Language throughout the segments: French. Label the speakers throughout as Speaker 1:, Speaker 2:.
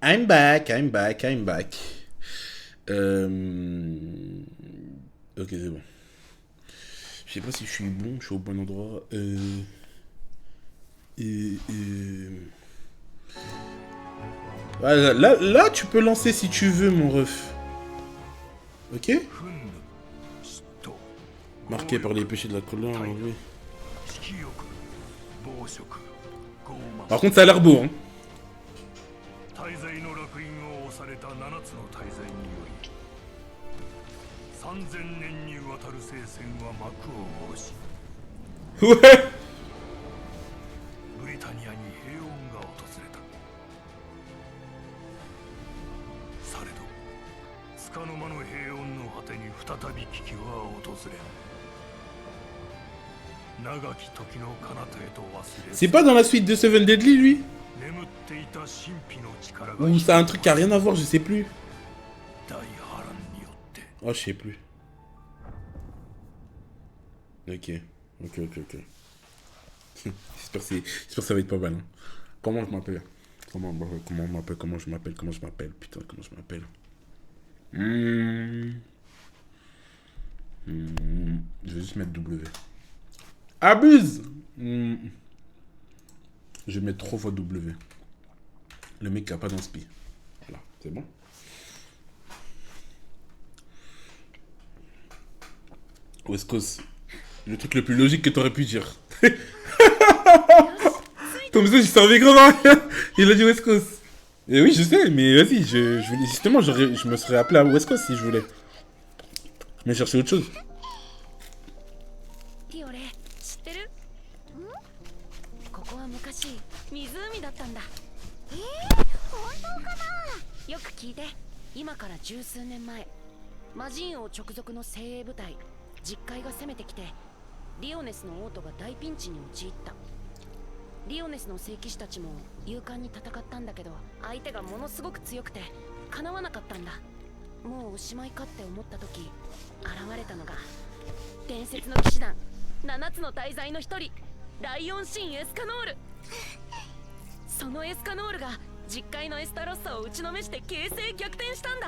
Speaker 1: I'm back, I'm back, I'm back. Ok, c'est bon. Je sais pas si je suis bon, je suis au bon endroit. Euh... Voilà, là, tu peux lancer si tu veux, mon ref. Ok? Marqué par les péchés de la colère, oui. Par contre, ça a l'air beau, hein. Ouais. C'est pas dans la suite de Seven Deadly, lui? Ou ça a un truc qui a rien à voir, je sais plus. Oh, je sais plus. Ok. Ok. J'espère que ça va être pas mal. Hein. Comment je m'appelle? Comment je m'appelle? Putain, comment je m'appelle? Je vais juste mettre W. Abuse! Je vais mettre 3 fois W. Le mec qui a pas d'inspi. Voilà, c'est bon. West Coast. Le truc le plus logique que t'aurais pu dire. Comme ça, je savais grave rien. Il a dit West Coast. Et oui, je sais, mais vas-y, justement, je me serais appelé à West Coast si je voulais. Mais chercher autre chose.
Speaker 2: リオネスの聖騎士たちも勇敢に戦ったんだけど、相手がものすごく強くてかなわなかったんだ。もうおしまいかって思った時、現れたのが伝説の騎士団7つの大罪の一人、ライオンシン・エスカノール。そのエスカノールが実界のエスタロッサを打ちのめして形勢逆転したんだ。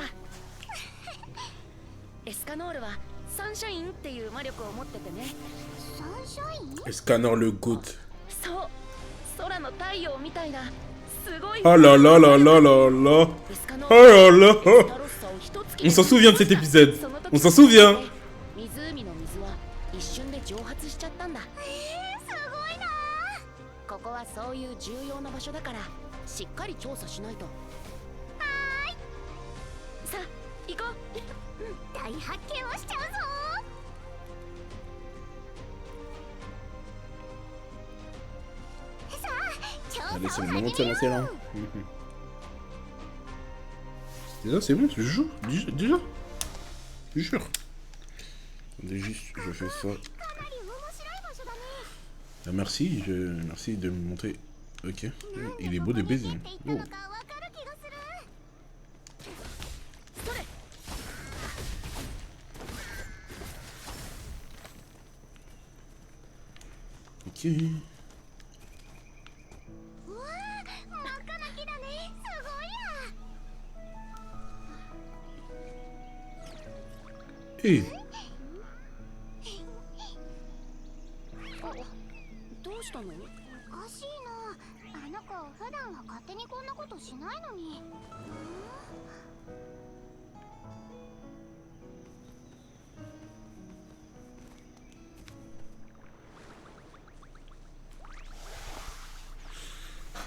Speaker 2: エスカノールはサンシャインっていう魔力を持っててね。サンシャイン？
Speaker 1: エスカノールゴッド。
Speaker 2: そう。空の太陽みたいなすごい。
Speaker 1: Oh là là là là là là. Oh là là. On s'en souvient de cet épisode. On s'en souvient.
Speaker 2: 湖の水は一瞬で蒸発しちゃったんだ。すごいな。ここはそういう重要な場所だからしっかり調査しないと。はーい。さあ行こう。大発見をしちゃうぞ。
Speaker 1: Allez, c'est le moment de se lancer là. Déjà, c'est bon, je joue. Déjà. Je jure. Attendez, juste, je fais ça. Ah, merci de me montrer. Ok. Il est beau de baiser. Oh. Ok. Hey.
Speaker 2: どうしたの？おかしいな。あの子普段は勝手にこんなことしないのに。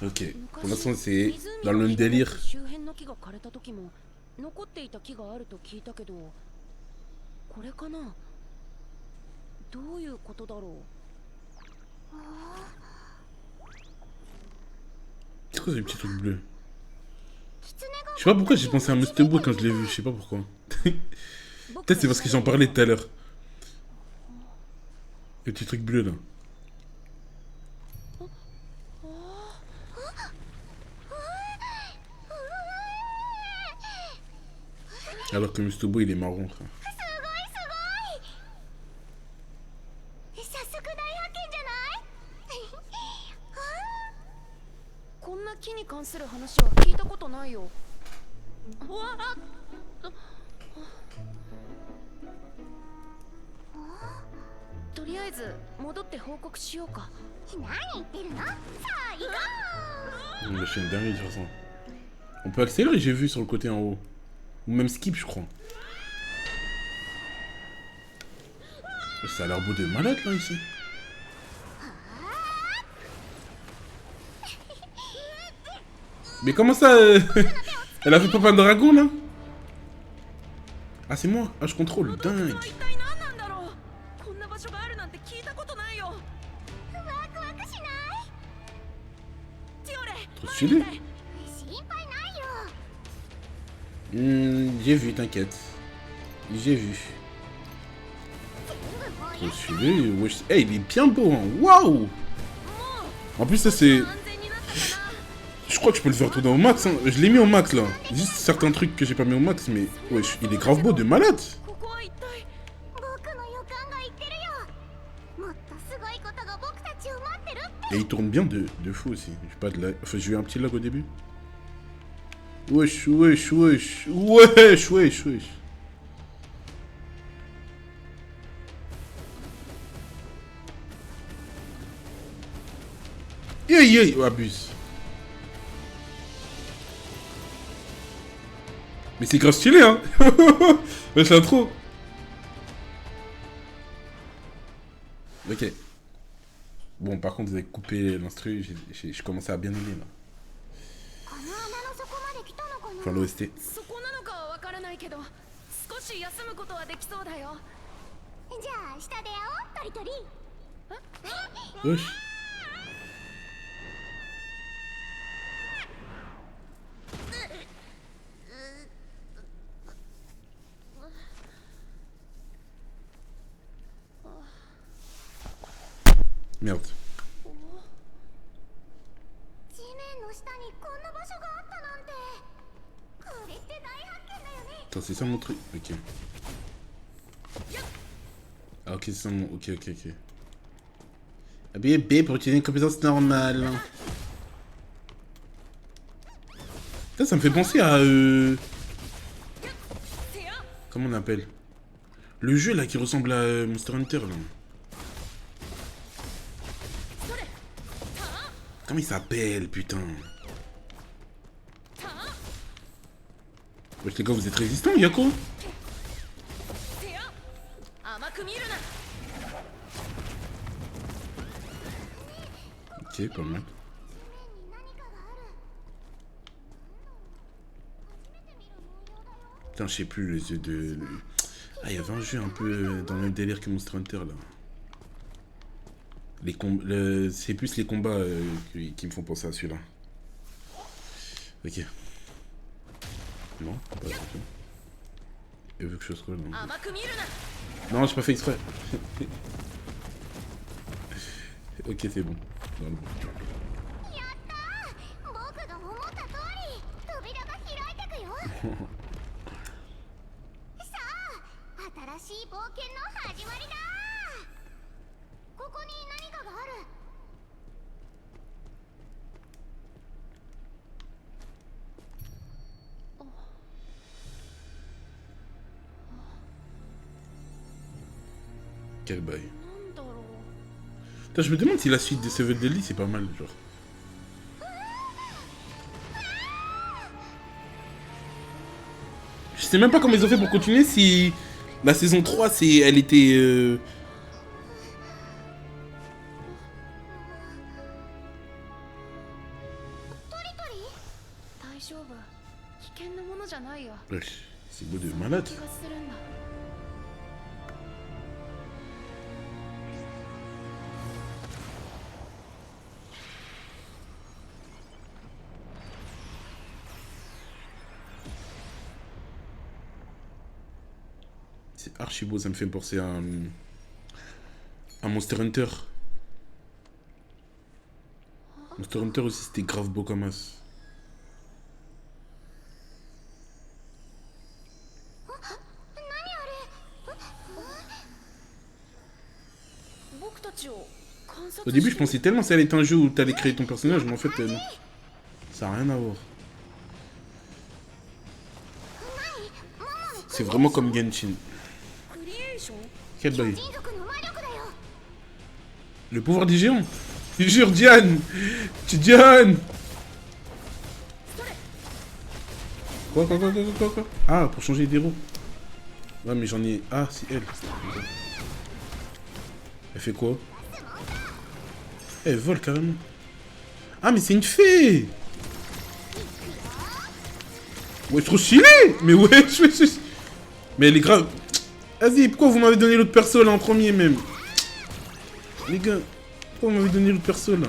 Speaker 1: Ok, pour l'instant c'est dans le même délire.
Speaker 2: 残っていた木があると聞いたけど、これかな？どういうことだろう。
Speaker 1: C'est quoi ce petit truc bleu? Je sais pas pourquoi j'ai pensé à Mr. Boy quand je l'ai vu, je sais pas pourquoi. Peut-être c'est parce que j'en parlais tout à l'heure. Le petit truc bleu là. Alors que Mr. Boy il est marron, frère.
Speaker 2: こんな木に関する話は聞いたことことないよ。うわあ、とりあえず戻って報告しようか。
Speaker 3: 何言ってるの？さあ行こう。
Speaker 1: La chaîne dingue de toute façon. On peut accélérer, j'ai vu sur le côté en haut. Ou même skip, je crois. Ça a l'air beau de malade là ici. Mais comment ça elle a fait Papa Dragon là? Ah c'est moi. Ah je contrôle. Dingue.
Speaker 2: 一体何なんだろう。こんな場所があるなんて聞いたことないよ。
Speaker 3: ワクワクしない？
Speaker 2: ティオレ、
Speaker 1: Trop stylé.
Speaker 3: 心配ないよ。
Speaker 1: J'ai vu, t'inquiète. J'ai vu. Trop stylé. Wesh. Hey, il est bien beau hein. Waouh. En plus ça c'est...
Speaker 2: 安全になったかな。
Speaker 1: Je crois que je peux le faire tourner au max, hein. Je l'ai mis au max là. Juste certains trucs que j'ai pas mis au max, mais wesh, il est grave beau de malade.
Speaker 2: ここは一体。
Speaker 3: 僕の予感が言ってるよ。もっとすごいことが僕たちを待ってるって。
Speaker 1: Et il tourne bien de fou aussi. J'ai pas de lag. Enfin, j'ai eu un petit lag au début. Wesh, wesh, wesh. Wesh, wesh, wesh. Yey, oh, abuse. Mais c'est grave stylé, hein. Wesh, l'intro. Ok. Bon, par contre, vous avez coupé l'instru, je commençais à bien aimer là.
Speaker 3: この穴の底まで来たのかな。
Speaker 1: Enfin, l'OST.
Speaker 2: そこなのかはわからないけど、少し休むことはできそうだよ。
Speaker 3: じゃあ下で会おう、トリトリ。
Speaker 1: Wesh. Merde.
Speaker 3: 地面の下にこんな場所があったなんて。これって大発見だよね。
Speaker 1: Attends, c'est ça mon truc. Ok. Ah, ok, c'est ça mon. Ok, ok, ok. Ah, B pour utiliser une compétence normale. Putain, ça me fait penser à. Comment on appelle? Le jeu là qui ressemble à Monster Hunter là. Comment il s'appelle, putain? Wesh les gars, vous êtes résistants, Yako?
Speaker 2: 甘く見るな。
Speaker 1: Ok, pas mal.
Speaker 3: 地面に何かがある。初めて見る模様だよ。
Speaker 1: Putain, je sais plus les yeux de. Ah, il y avait un jeu un peu dans le même délire que Monster Hunter là. C'est plus les combats qui me font penser à celui-là. Ok. Non, pas du tout. Il veut que je scroll, non.
Speaker 2: 甘く見るな。
Speaker 1: Non, j'ai pas fait exprès. Ok, c'est bon. Dans le bon.
Speaker 3: やったー。僕が思った通り扉が開いてくよ。さあ新しい冒険の始まりだ。ここに何かがある。
Speaker 1: Quel bail.
Speaker 2: なんだろう。
Speaker 1: Putain, je me demande si la suite de Seven Deadly c'est pas mal, genre. Je sais même pas comment ils ont fait pour continuer si la saison 3 elle était.
Speaker 2: 大丈夫。危険なものじゃないよ。
Speaker 1: Wesh, c'est beau de malade.
Speaker 2: 気がするんだ。
Speaker 1: C'est archi beau, ça me fait penser à Monster Hunter. Monster Hunter aussi c'était grave beau comme as.
Speaker 2: 僕たちを観察
Speaker 1: Au début je pensais tellement que ça allait être un jeu où t'allais créer ton personnage, mais en fait non. Ça a rien à voir. C'est vraiment comme Genshin.
Speaker 2: クリエーション
Speaker 1: Quel bail.
Speaker 3: 人族の魔力だよ。
Speaker 1: Le pouvoir des géants. Je jure, Diane. Diane. Quoi Ah, pour changer d'héros. Ouais, mais j'en ai... Ah, c'est elle. Elle fait quoi? Elle vole carrément. Ah, mais c'est une fée. Ouais, trop stylé. Mais ouais, mais elle est grave... Vas-y, pourquoi vous m'avez donné l'autre perso là en premier même? Les gars, pourquoi vous m'avez donné l'autre perso là?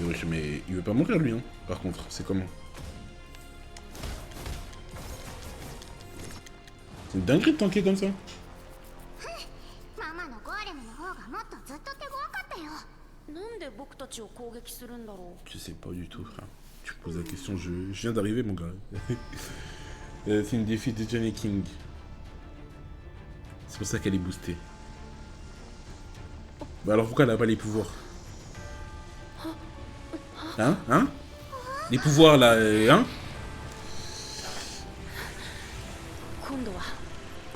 Speaker 1: Wesh, mais il veut pas mourir lui, hein. Par contre, c'est comment? C'est une dinguerie de tanker comme ça.
Speaker 3: ママのゴーレムの方がもっとずっと手強かったよ。
Speaker 2: なんで僕たちを攻撃するんだろ
Speaker 1: Je sais pas du tout, frère. Tu me poses la question, je viens d'arriver, mon gars. C'est une défi de Johnny King. C'est pour ça qu'elle est boostée. Bah alors pourquoi elle a pas les pouvoirs? Hein? Les pouvoirs là, hein?
Speaker 2: う。今度は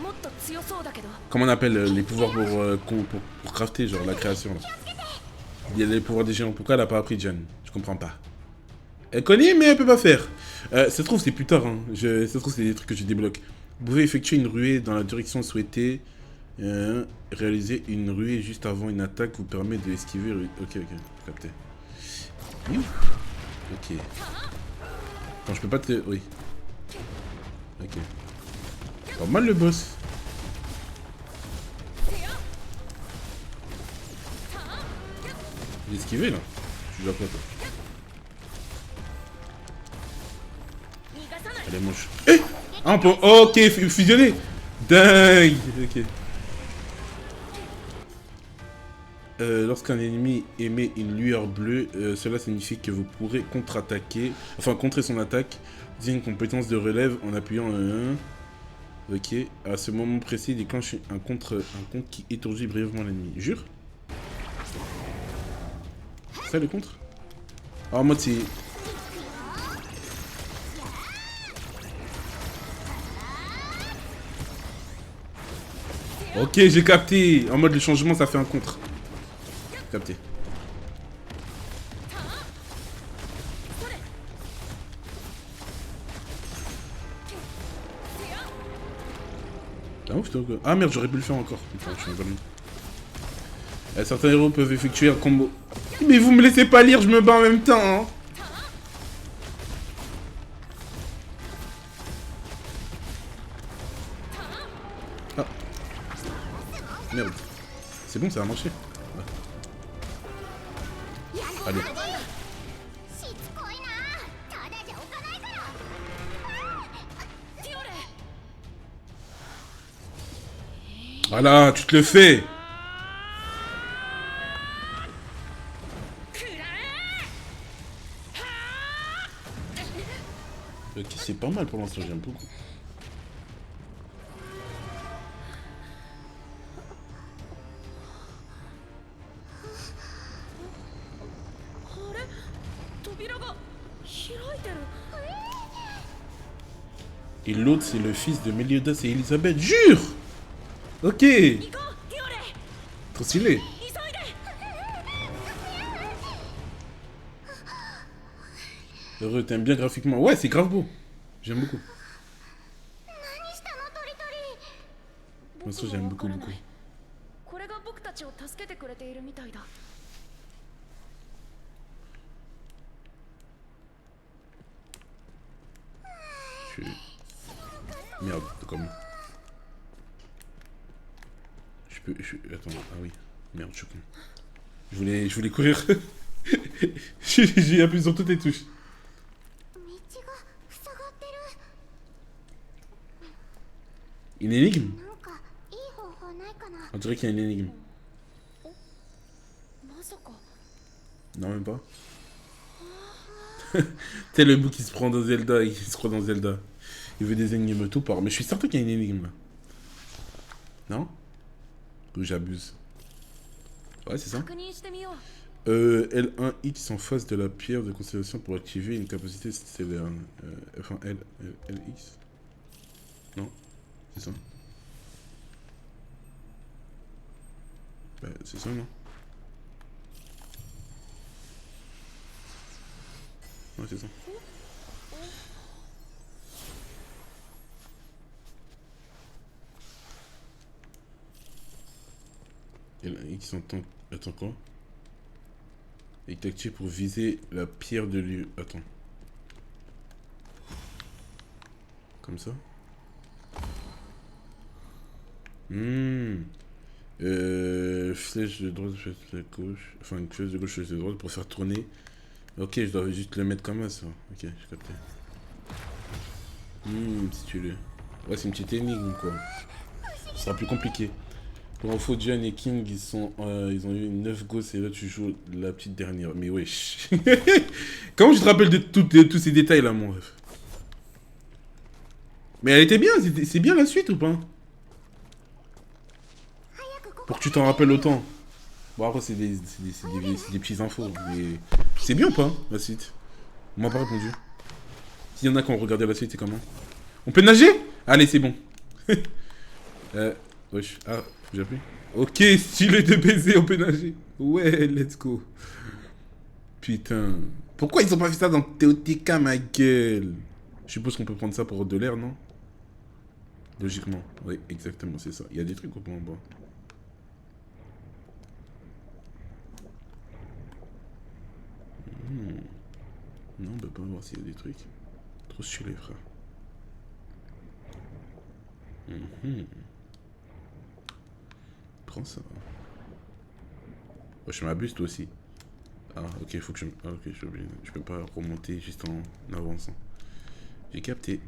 Speaker 2: もっと強そうだけど。
Speaker 1: Comment on appelle les pouvoirs pour crafter, genre la création là? Il y a les pouvoirs des géants, pourquoi elle a pas appris Jen? Je comprends pas. Elle connaît mais elle peut pas faire. Ça se trouve c'est plus tard, hein. Ça se trouve c'est des trucs que je débloque. Vous pouvez effectuer une ruée dans la direction souhaitée. Réaliser une ruée juste avant une attaque vous permet de esquiver. Ok, capté. Ok. Attends, je peux pas te... Oui. Ok. Pas mal le boss. J'ai esquivé là. Je suis à quoi toi? Elle est moche. Eh ah, on peut... Ok, fusionner. Dingue. Ok. Lorsqu'un ennemi émet une lueur bleue, cela signifie que vous pourrez contre-attaquer, enfin contrer son attaque, via une compétence de relève en appuyant un... Ok, à ce moment précis, il déclenche un compte qui étourdit brièvement l'ennemi. Jure? Ça le contre? Ah, en mode c'est... Ok, j'ai capté. En mode le changement, ça fait un contre. Capté. Ah, ouf, ah merde, j'aurais pu le faire encore. Putain, je suis un bonhomme. Certains héros peuvent effectuer un combo. Mais vous me laissez pas lire, je me bats en même temps. Hein. Ah. Merde. C'est bon, ça a marché. Ouais. Allez. Voilà, tu te le fais. Ok, c'est pas mal pour l'instant, j'aime beaucoup. Et l'autre, c'est le fils de Meliodas et Elisabeth. Jure! Ok! Trop stylé! Heureux, t'aimes bien graphiquement. Ouais, c'est grave beau. J'aime beaucoup. Moi, ça, j'aime beaucoup. Merde, comme... Attends, ah oui. Merde, je suis con. Je voulais courir. J'ai appuyé sur toutes les touches. Une énigme? On dirait qu'il y a une énigme. Non, même pas. C'est le bout qui se prend dans Zelda et qui se croit dans Zelda. Il veut des énigmes tout part. Mais je suis certain qu'il y a une énigme là. Non? Ou j'abuse? Ouais, c'est ça.
Speaker 2: 確認してみよう。
Speaker 1: L1X en face de la pierre de constellation pour activer une capacité stellaire. Enfin, LX? Non? C'est ça? Bah, c'est ça, non? Ouais, c'est ça. L1X entend... Attends quoi? Est activé pour viser la pierre de lieu. Attends. Comme ça? Flèche de droite, flèche de gauche. Enfin, une flèche de gauche, flèche de droite pour faire tourner. Ok, je dois juste le mettre comme ça. Ok, j'ai capté. Si tu le... Ouais, c'est une petite énigme, quoi. Ce sera plus compliqué. Pour info, John et King, ils ont eu 9 gosses et là, tu joues la petite dernière. Mais wesh. Comment je te rappelle de tous ces détails, là, mon ref? Mais elle était bien, c'est bien la suite ou pas? Pour que tu t'en rappelles autant. Bon, après, c'est des petites infos. Mais c'est bien ou pas, la suite? On m'a pas répondu. S'il y en a qui ont regardé la suite, c'est comment? On peut nager? Allez, c'est bon. Wesh. Ah, j'appuie. Ok, stylé de baiser, on peut nager. Ouais, let's go. Putain. Pourquoi ils ont pas fait ça dans TOTK, ma gueule? Je suppose qu'on peut prendre ça pour de l'air, non? Logiquement. Oui, exactement, c'est ça. Il y a des trucs au point en bas. Non, on peut pas voir s'il y a des trucs. Trop stylé, frère. Prends ça. Oh, je m'abuse toi aussi. Ah, ok, faut que je... Ah, ok, je peux pas remonter juste en avançant. J'ai capté.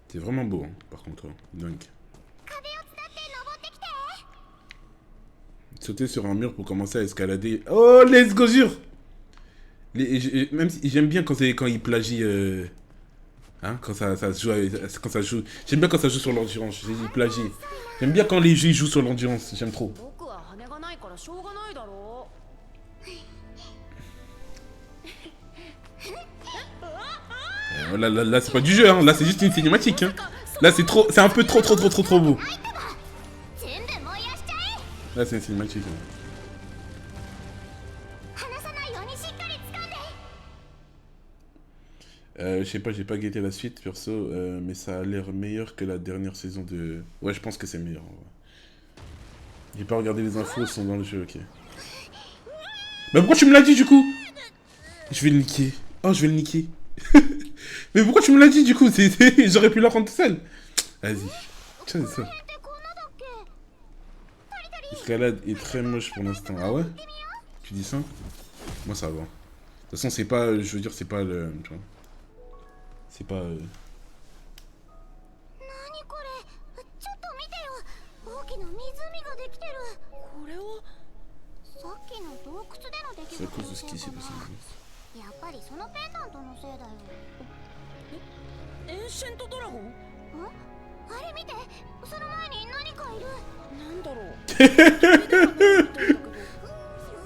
Speaker 1: C'est vraiment beau, hein, par contre. Donc. Sauter sur un mur pour commencer à escalader. Oh, let's go, jure. Même si j'aime bien quand il plagie. Hein, quand ça se joue. Quand ça joue. J'aime bien quand ça joue sur l'endurance. J'ai dit plagie. J'aime bien quand les jeux jouent sur l'endurance. J'aime trop. Là c'est pas du jeu, hein. Là c'est juste une cinématique. Hein. Là c'est trop. C'est un peu trop beau. Là c'est une cinématique. Hein. Je sais pas, j'ai pas guetté la suite perso, mais ça a l'air meilleur que la dernière saison de... Ouais, je pense que c'est meilleur. J'ai pas regardé les infos, elles sont dans le jeu, ok. Mais pourquoi tu me l'as dit du coup? Je vais le niquer. Oh, je vais le niquer. Mais pourquoi tu me l'as dit du coup? J'aurais pu la prendre toute seule. Vas-y. Tiens, c'est ça. L'escalade est très moche pour l'instant. Ah ouais? Tu dis ça? Moi ça va. De toute façon, c'est pas... Je veux dire, c'est pas le... Tu vois. C'est pas... C'est à cause de ce qui s'est passé.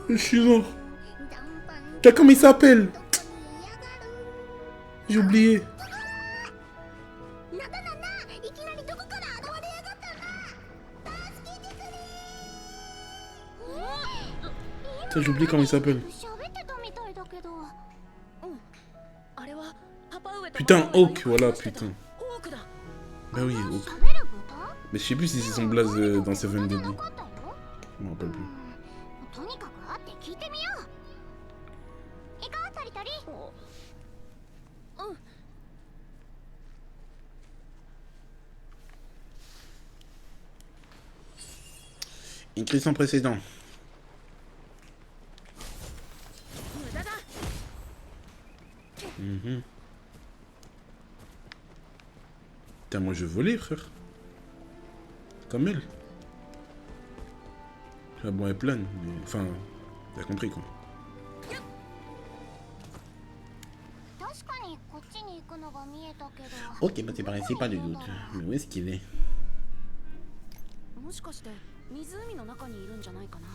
Speaker 1: Je suis mort. T'as comment il s'appelle? J'ai oublié. J'ai oublié comment il s'appelle. Putain, Hawk, voilà, putain. Bah oui, Hawk. Mais je sais plus si c'est son blaze dans Seven Deadly. Je me rappelle plus. Écrit sans précédent. Putain, moi je volais, frère. Comme elle. Ah bon, elle plane, mais... Enfin, t'as compris, quoi.
Speaker 3: 確かにこっちに行くのが見えたけど
Speaker 1: Ok, bah c'est pareil, c'est pas de doute. Mais où est-ce qu'il est?
Speaker 2: もしかして湖の中にいるんじゃないかな。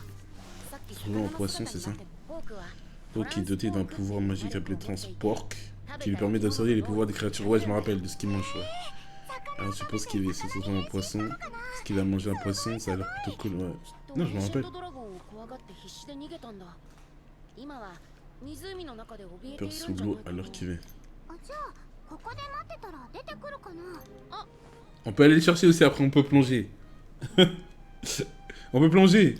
Speaker 2: さっき
Speaker 1: Selon un poisson, c'est ça.
Speaker 2: ホークは
Speaker 1: Hawk qui est doté d'un pouvoir magique appelé Transpork, qui lui permet d'absorber les pouvoirs des créatures. Ouais, je me rappelle de ce qu'il mange. Ouais. Alors, je suppose qu'il est c'est un poisson. Est-ce qu'il a mangé un poisson? Ça a l'air plutôt cool, ouais. Non, je me rappelle.
Speaker 2: ドラゴンを怖がって必死で逃げたんだ。今は湖の中で怯えてい
Speaker 1: Peur
Speaker 2: る
Speaker 1: sous
Speaker 2: んじゃな
Speaker 1: l'eau
Speaker 2: いか
Speaker 1: alors qu'il est.
Speaker 3: あじゃあここで待ってたら出てくるかな
Speaker 1: On peut aller le chercher aussi, après on peut plonger. On peut plonger.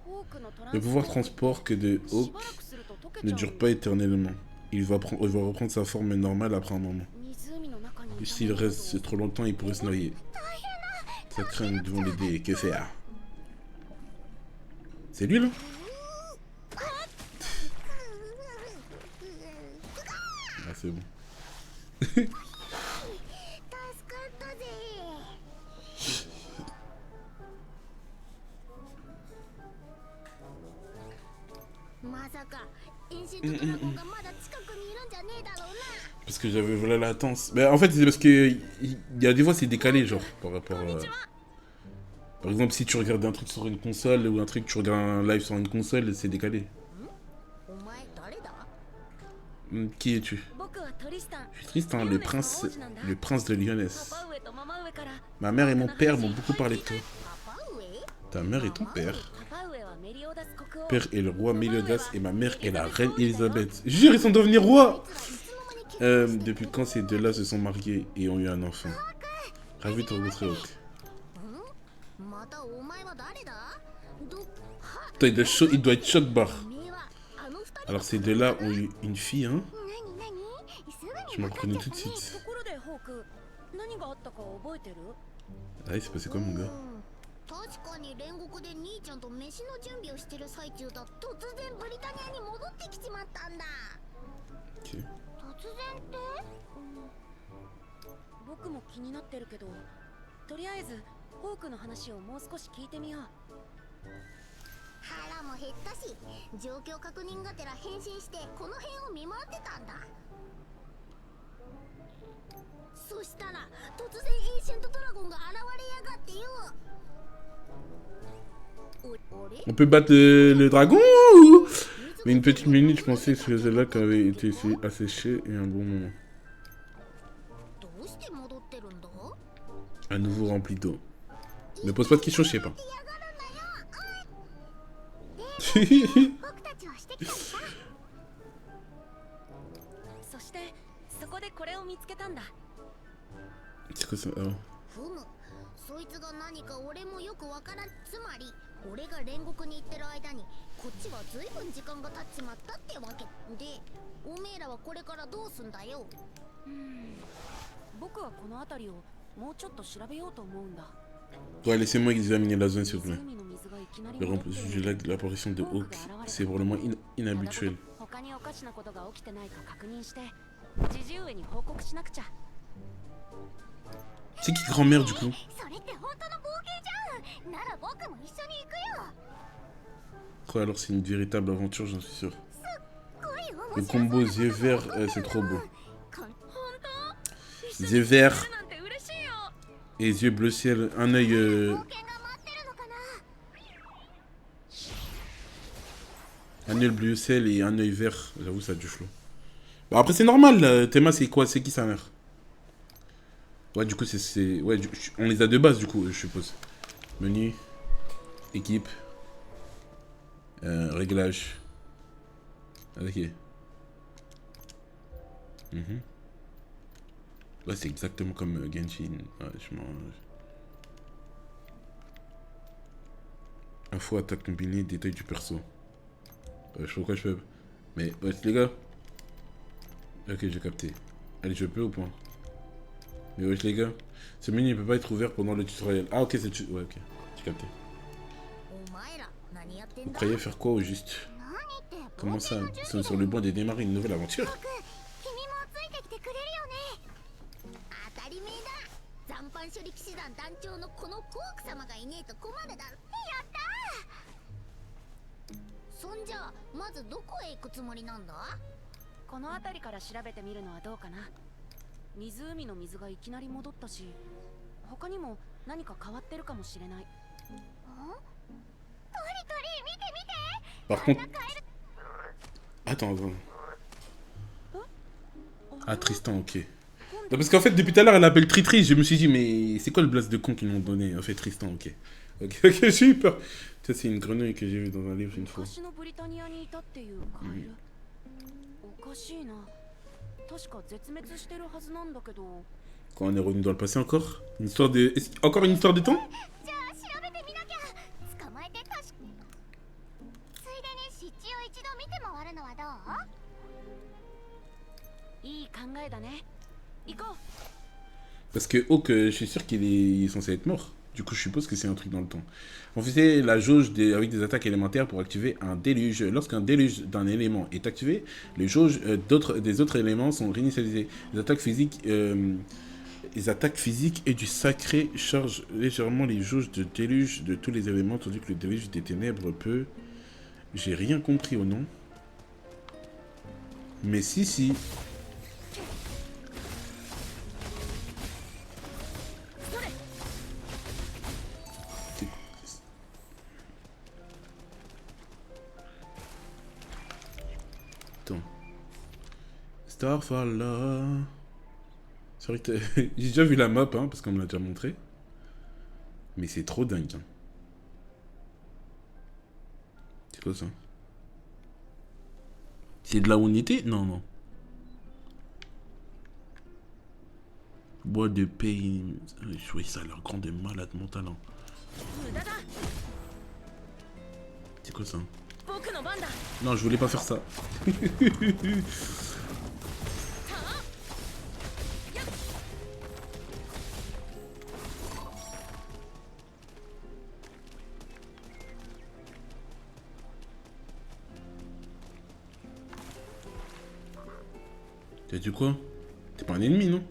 Speaker 2: ホークのトラ
Speaker 1: Le
Speaker 2: ンス
Speaker 1: pouvoir transport que de
Speaker 2: し
Speaker 1: Hawk
Speaker 2: ばらくすると溶け
Speaker 1: ne
Speaker 2: ちゃう
Speaker 1: dure pas éternellement. Il va reprendre sa forme normale après un moment.
Speaker 2: 湖の中にいた
Speaker 1: Et s'il
Speaker 2: ものと
Speaker 1: reste trop longtemps, il pourrait se noyer. Ça craint, nous devons l'aider. Que faire? C'est lui là? Ah c'est bon.
Speaker 3: 助かったぜまさかエンシェントドラゴンがまだ近くにいるんじゃねえだろうな
Speaker 1: Parce que j'avais volé la latence. Mais en fait, c'est parce que il y a des fois c'est décalé, genre, par rapport à... Par exemple, si tu regardes un truc sur une console ou un truc, tu regardes un live sur une console, c'est décalé.
Speaker 3: お前誰だ
Speaker 1: Qui es-tu?
Speaker 2: 僕はトリスタン
Speaker 1: Je suis Tristan, le prince de Lyonès.
Speaker 2: パパ上とママ上から
Speaker 1: Ma mère et mon père m'ont beaucoup parlé de toi.
Speaker 3: パパ上
Speaker 1: Ta mère et ton père.
Speaker 2: パパ上はメリオダス国王
Speaker 1: Père est le roi Méliodas et ma mère est la reine Elisabeth. Jure, ils sont devenus rois! Depuis quand ces deux-là se sont mariés et ont eu un enfant? Ravi de te rencontrer, Hawk.
Speaker 3: またお前は誰だどは
Speaker 1: Putain, il doit être choc bar.
Speaker 3: おめえはあの二人
Speaker 1: Alors ces deux-là ont eu une fille, hein?
Speaker 3: 何何すぐ
Speaker 1: Je
Speaker 3: に
Speaker 1: me
Speaker 3: 分かっ
Speaker 1: reconnais
Speaker 3: ちゃ
Speaker 1: tout
Speaker 3: っ
Speaker 1: de
Speaker 3: たね
Speaker 1: suite.
Speaker 2: ところでホーク何があったか覚えてる
Speaker 1: Ah, il s'est passé quoi, mon gars?
Speaker 3: 確かに煉獄で兄ちゃんと飯の準備をしてる最中だ突然ブリタニアに戻ってきちまったんだ
Speaker 1: Ok.
Speaker 3: 突然って
Speaker 2: 僕も気になってるけどとりあえずホークの話をもう少し聞いてみよう
Speaker 3: 腹も減ったし状況確認がてら変身してこの辺を見回ってたんだそしたら突然エンシェントドラゴンが現れやがってよあれ
Speaker 1: On peut battre le dragon ou... Mais une petite minute, je pensais que ce là qui avait été asséché et un bon moment.
Speaker 3: どうして戻ってるんだ
Speaker 1: À nouveau rempli d'eau. Ne pose pas de questions, je sais pas.
Speaker 3: 僕たちはしてきたんだ
Speaker 2: そしてそこでこれを見つけたんだ
Speaker 1: C'est quoi ça? Ah.
Speaker 3: ふむそいつが何か俺もよくわからんつまり俺が煉獄に行ってる間にこっちは随分時間が経っちまったってわけでおめえらはこれからどうすんだよ
Speaker 2: 僕はこの辺りをもうちょっと調べようと思うんだ
Speaker 1: Ouais, laissez-moi examiner la zone, s'il vous plaît.
Speaker 2: 湖の水がいきなり
Speaker 1: Le
Speaker 2: 戻ってる
Speaker 1: je lag l'apparition de Hawk, c'est probablement inhabituel.
Speaker 2: 他におかしなことが起きてないか確認してジジ上に報告しなくちゃ
Speaker 1: C'est qui grand-mère du coup?
Speaker 3: それって本当の冒険じゃんなら僕も一緒に行くよ
Speaker 1: Quoi, alors c'est une véritable aventure, j'en suis sûr.
Speaker 3: すっごい
Speaker 1: Le
Speaker 3: 面白
Speaker 1: combo yeux verts, c'est trop beau.
Speaker 3: こん
Speaker 1: Yeux verts
Speaker 2: なんて嬉しいよ
Speaker 1: et yeux bleu ciel, un œil...
Speaker 3: 冒険が待ってるのかな
Speaker 1: Un œil bleu ciel et un œil vert. J'avoue, ça a du flow. Bon, après, c'est normal. Théma, c'est quoi? C'est qui sa mère? Ouais, du coup, c'est... Ouais, on les a de base, du coup, je suppose. Menu. Équipe. Réglage. Ok. Ouais, c'est exactement comme Genshin. Ouais, je m'en... Info, attaque combinée, détail du perso. Je sais pas quoi je peux. Mais, ouais, les gars. Ok, j'ai capté. Allez, je peux ou pas? Mais wesh les gars, ce menu ne peut pas être ouvert pendant le tutoriel. Ah ok, c'est... Ouais, ok, j'ai capté.
Speaker 3: お前ら何やってん
Speaker 1: Vous
Speaker 3: だ
Speaker 1: croyez faire quoi au juste?
Speaker 3: 何って
Speaker 1: Comment ça? Nous sommes sur le point de démarrer une nouvelle aventure.
Speaker 3: 僕君もついてきてくれるよね当たり前だ残飯処理騎士団団長のこのコーク様がいねえと困るだろ。やったー。そんじゃあまずどこへ行くつもりなんだ？
Speaker 2: この辺りから調べてみるのはどうかな。湖の水がいきなり戻ったし、他にも何か変わってるかもしれない。
Speaker 1: Par contre... Attends. Ah, Tristan, ok. Non, parce qu'en fait, depuis tout à l'heure, elle appelle Tritri. Je me suis dit, mais c'est quoi le blast de con qu'ils m'ont donné? En fait, Tristan, ok. Ok, j'ai eu peur. Ça, c'est une grenouille que j'ai vue dans un livre une fois. Quand on est revenu dans le passé encore? Une histoire de... Encore une histoire de temps? Parce que Hawk, je suis sûr qu'il est censé être mort. Du coup, je suppose que c'est un truc dans le temps. On faisait la jauge avec des attaques élémentaires pour activer un déluge. Lorsqu'un déluge d'un élément est activé, les jauges des autres éléments sont réinitialisées. Les attaques physiques et du sacré chargent légèrement les jauges de déluge de tous les éléments, tandis que le déluge des ténèbres peut... J'ai rien compris au nom. Mais si. Attends. Starfall là. C'est vrai que j'ai déjà vu la map, hein, parce qu'on me l'a déjà montré. Mais c'est trop dingue. Hein. C'est quoi ça? C'est de là où on était? Non. Bois de pays. Oui, ça a l'air grand de malade mental. Hein. C'est quoi ça? Non, je voulais pas faire ça. T'as dit quoi? T'es pas un ennemi, non?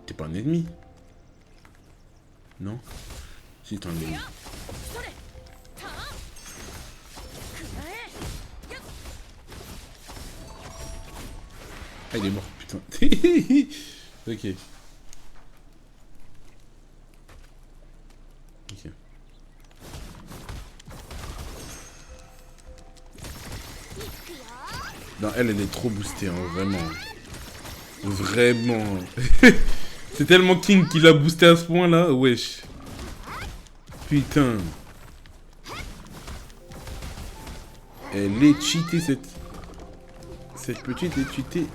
Speaker 1: T'es pas un ennemi? Non? Si, t'es un ennemi. Ah, il est mort, putain. Ok. Ok. Non, elle est trop boostée, hein, vraiment. Vraiment. C'est tellement King qui l'a boosté à ce point-là, wesh. Putain. Elle est cheatée, cette petite est cheatée.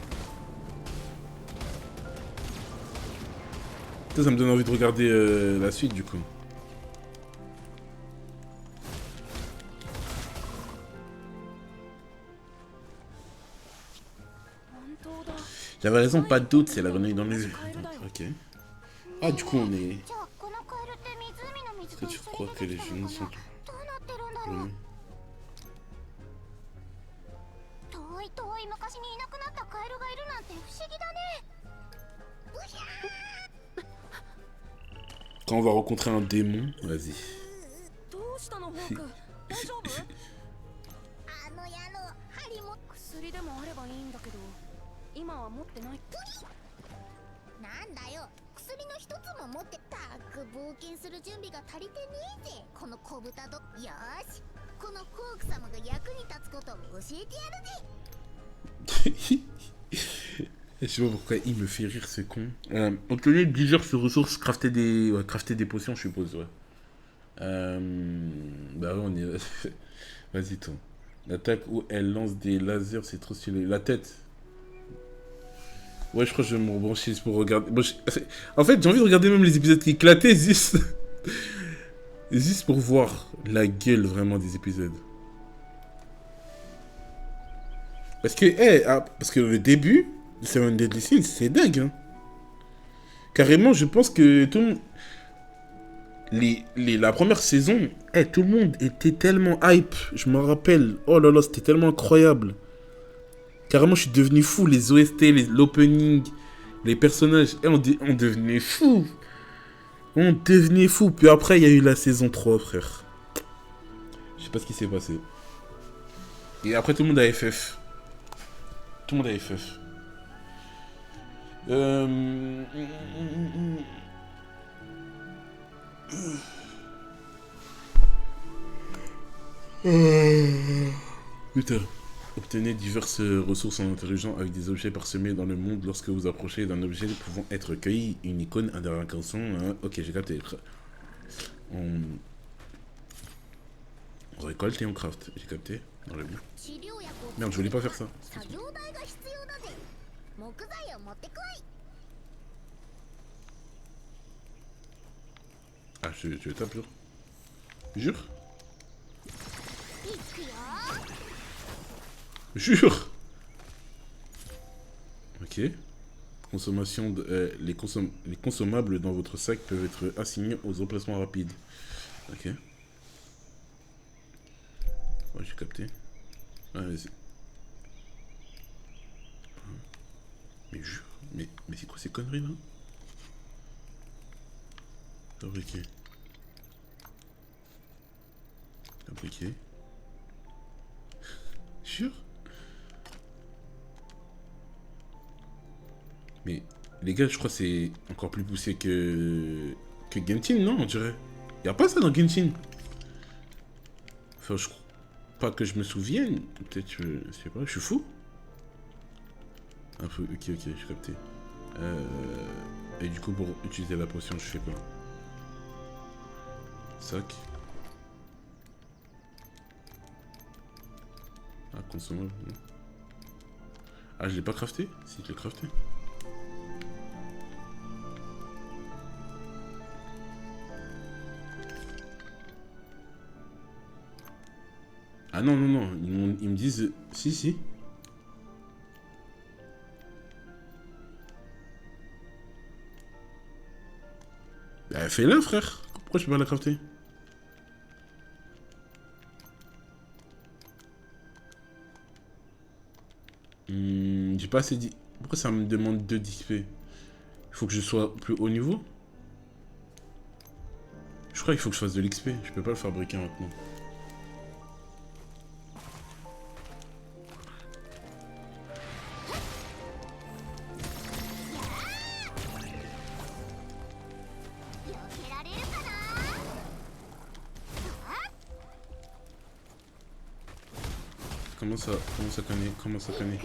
Speaker 1: Ça me donne envie de regarder la suite, du coup. J'avais raison, pas de doute, c'est la grenouille dans les yeux. Ok. Ah, du coup, on est... Est-ce que tu crois que les jeunes sont... Quand on va rencontrer un démon, vas-y. Je sais pas pourquoi il me fait rire ce con. Obtenez 10 heures sur ressources, crafter des potions, je suppose, ouais. Bah ouais, on est... Vas-y, toi. L'attaque où elle lance des lasers, c'est trop stylé. La tête. Ouais, je crois que je vais me rebrancher pour regarder. Bon, en fait, j'ai envie de regarder même les épisodes qui éclataient, juste... juste pour voir la gueule vraiment des épisodes. Parce que, parce que le début de Seven Deadly Sins, c'est dingue, hein. Carrément, je pense que tout le monde... La première saison, tout le monde était tellement hype. Je me rappelle. Oh là là, c'était tellement incroyable. Carrément, je suis devenu fou. Les OST, l'opening, Les personnages, on devenait fou. On devenait fou. Puis après, il y a eu la saison 3, frère. Je sais pas ce qui s'est passé. Et après, tout le monde a FF. Tout le monde a FF. Putain. Obtenez diverses ressources en intelligence avec des objets parsemés dans le monde lorsque vous approchez d'un objet pouvant être recueilli. Une icône, un intervention. Hein. Ok, j'ai capté. On récolte et on craft. J'ai capté. Dans le bien. Merde, je voulais pas faire ça. Ah, je tape, jure. Jure. Jure. Ok. Consommation de, les consommables dans votre sac peuvent être assignés aux emplacements rapides. Ok. Ouais, j'ai capté. Ah, vas-y. Mais jure. Mais c'est quoi ces conneries là? Fabriquer. Fabriquer. Jure. Mais les gars, je crois que c'est encore plus poussé que Genshin, non, on dirait. Y a pas ça dans Genshin. Enfin, je crois pas que je me souvienne. Peut-être, je sais pas, je suis fou. Un peu, ok, j'ai capté. Et du coup, pour utiliser la potion, je fais quoi? Sac. Ah, consommable. Non. Ah, je l'ai pas crafté? Si, je l'ai crafté. Ah non, ils me disent... Si. Bah, fais-le, frère. Pourquoi je peux pas la crafter? J'ai pas assez dit... Pourquoi ça me demande 2 d'XP? Il faut que je sois plus haut niveau? Je crois qu'il faut que je fasse de l'XP. Je peux pas le fabriquer maintenant. Comment ça connaît?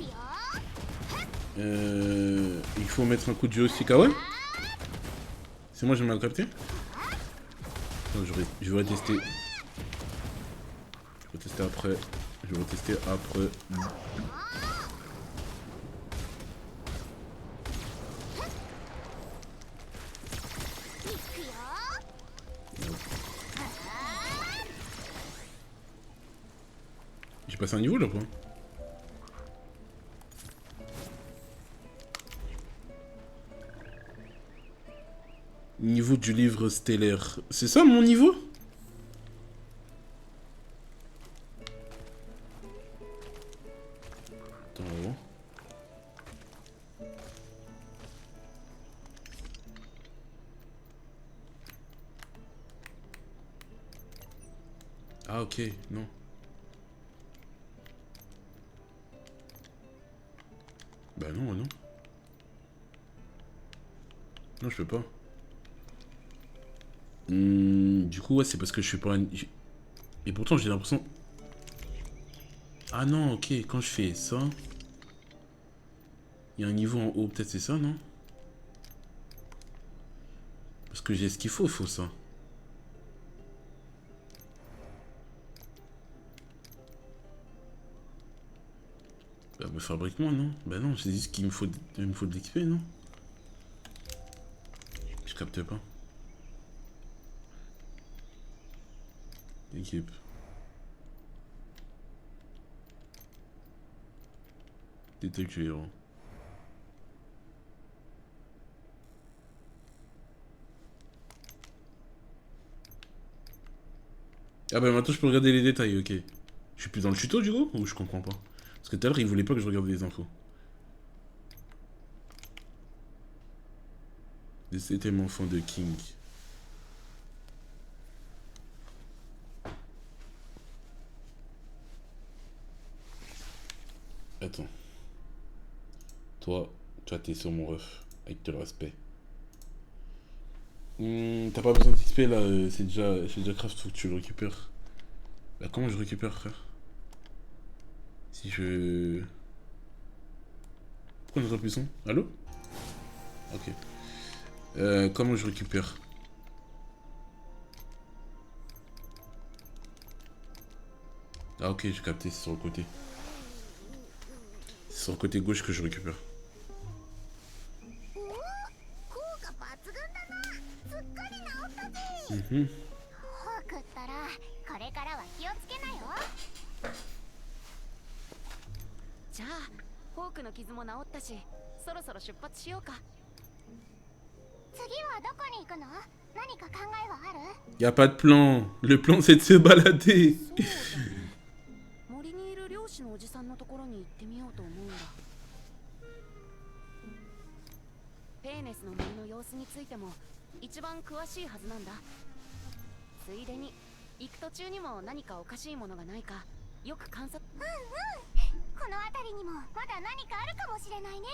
Speaker 1: Il faut mettre un coup de jeu aussi, Kawa? C'est moi, j'ai mal capté? Non, je vais retester. Je vais tester après. J'ai passé un niveau là, quoi. Niveau du livre stellaire. C'est ça mon niveau? Attends, on va voir. Ah ok, non. Bah non. Non, je peux pas. Du coup, ouais, c'est parce que je suis pas... Et pourtant, j'ai l'impression... Ah non, ok, quand je fais ça... Il y a un niveau en haut, peut-être c'est ça, non? Parce que j'ai ce qu'il faut ça. Bah, me fabrique-moi, non? Bah non, c'est juste qu'il me faut de l'XP, non? Je capte pas. Équipe. Détecte le héros. Ah bah maintenant je peux regarder les détails, ok. Je suis plus dans le tuto du coup? Ou je comprends pas? Parce que tout à l'heure il voulait pas que je regarde les infos. Le 7ème enfant de King. Attends. Toi, t'es sur mon ref. Avec tout le respect. T'as pas besoin d'XP là, c'est déjà craft, faut que tu le récupères. Bah comment je récupère, frère? Si je... Pourquoi notre puissant? Allô? Ok. Comment je récupère? Ah ok, j'ai capté, c'est sur le côté. C'est sur le côté gauche que je récupère.
Speaker 3: おお、効果抜群だな。すっかり治ったぜ。
Speaker 1: Mhm.
Speaker 3: フォークったらこれからは気をつけなよ。
Speaker 2: じゃあフォークの傷も治ったし、そろそろ出発しようか。
Speaker 3: 次はどこに行くの？何か考えはある？
Speaker 1: Y a pas de plan. Le plan c'est de se balader.
Speaker 2: そうだね。森にいる漁師のおじさんのところに行ってみようと思うんだ。ペーネスの森の様子についても一番詳しいはずなんだ。ついでに行く途中にも何かおかしいものがないかよく観察。
Speaker 3: うんうん。この辺りにもまだ何かあるかもしれないね。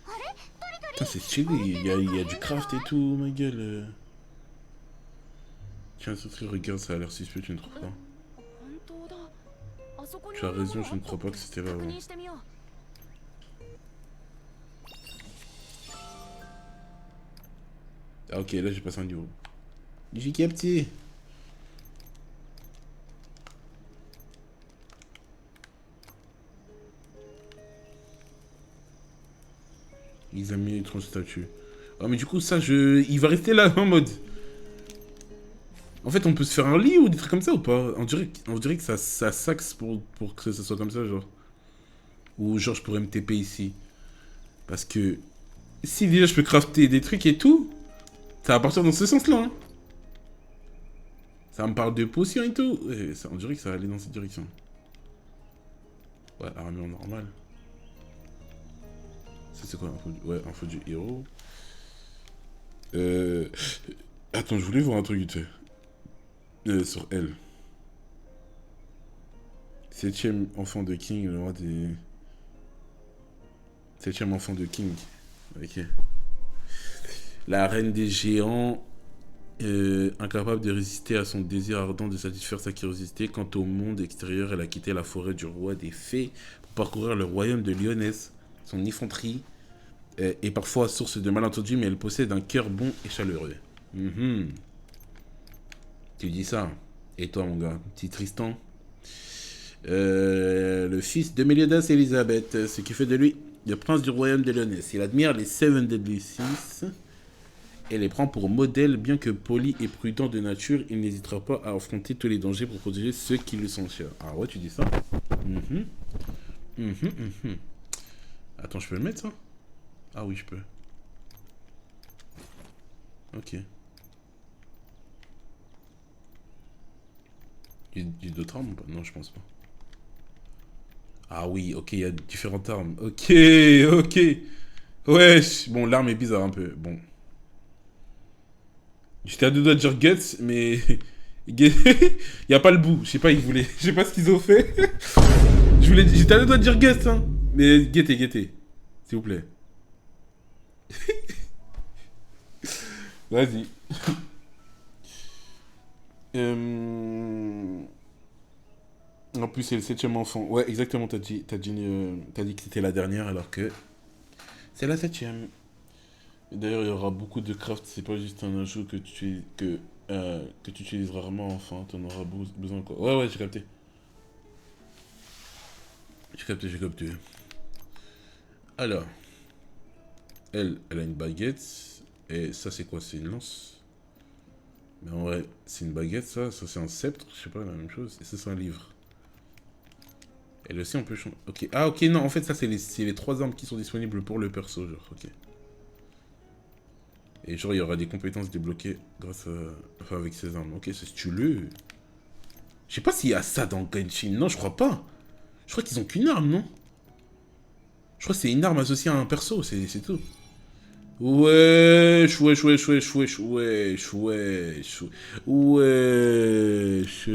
Speaker 3: あれ？トリトリ。
Speaker 1: Putain, c'est stylé, y a du craft et tout, ma gueule. Tiens, ce truc, regarde, ça a l'air suspect, tu ne trouves pas?
Speaker 2: 本当だ。あそこに
Speaker 1: Tu as raison, je ne crois pas que c'était là.
Speaker 2: 確
Speaker 1: Ouais.
Speaker 2: 認してみよう。
Speaker 1: Ah ok, là j'ai passé un niveau. J'ai capté. Ils ont mis étrange statue. Ah mais du coup ça il va rester là en mode. En fait on peut se faire un lit ou des trucs comme ça ou pas? On dirait que ça s'axe pour que ça soit comme ça genre. Ou genre je pourrais me TP ici. Parce que si déjà je peux crafter des trucs et tout, ça va partir dans ce sens là. Hein. Ça me parle de potions et tout. Ouais, on dirait que ça va aller dans cette direction. Ouais, armure normale. Ça c'est quoi? Info du héros. Attends, je voulais voir un truc vite fait. Sur elle. 7ème enfant de King, le roi des... 7ème enfant de King. Ok. La reine des géants, incapable de résister à son désir ardent de satisfaire sa curiosité. Quant au monde extérieur, elle a quitté la forêt du roi des fées pour parcourir le royaume de Lyonès. Son effronterie est parfois source de malentendus, mais elle possède un cœur bon et chaleureux. Tu dis ça. Et toi, mon gars, petit Tristan, le fils de Méliodas et Elisabeth, ce qui fait de lui le prince du royaume de Lyonès. Il admire les Seven Deadly Sins et les prend pour modèle. Bien que poli et prudent de nature, il n'hésitera pas à affronter tous les dangers pour protéger ceux qui lui sont chers. Ah ouais, tu dis ça? Attends, je peux le mettre ça? Ah oui, je peux. Ok. Il y a d'autres armes ou pas? Non, je pense pas. Ah oui, ok, il y a différentes armes. Ok, ok. Wesh. Bon, l'arme est bizarre un peu. Bon. J'étais à deux doigts de dire Guts, mais... Il n'y a pas le bout. Je sais pas, ils voulaient... Je sais pas ce qu'ils ont fait. J'étais à deux doigts de dire Guts, hein. Mais guettez. S'il vous plaît. Vas-y. En plus, c'est le 7ème enfant. Ouais, exactement, t'as dit que c'était la dernière, alors que c'est la 7ème. D'ailleurs, il y aura beaucoup de craft, c'est pas juste un ajout que tu utilises rarement, enfin, t'en auras besoin, quoi. Ouais, j'ai capté. J'ai capté. Alors, elle a une baguette, et ça, c'est quoi? C'est une lance? Mais en vrai, c'est une baguette, ça c'est un sceptre, je sais pas, la même chose, et ça, c'est un livre. Elle aussi, on peut changer. Ok. Ah, ok, non, en fait, ça, c'est les 3 armes qui sont disponibles pour le perso, genre. Ok. Et genre, il y aura des compétences débloquées grâce à... Enfin, avec ces armes. Ok, c'est stylé. Je sais pas s'il y a ça dans Genshin. Non, je crois pas. Je crois qu'ils ont qu'une arme, non? Je crois que c'est une arme associée à un perso, c'est tout. Wesh, wesh, wesh, wesh, wesh, wesh, wesh, wesh.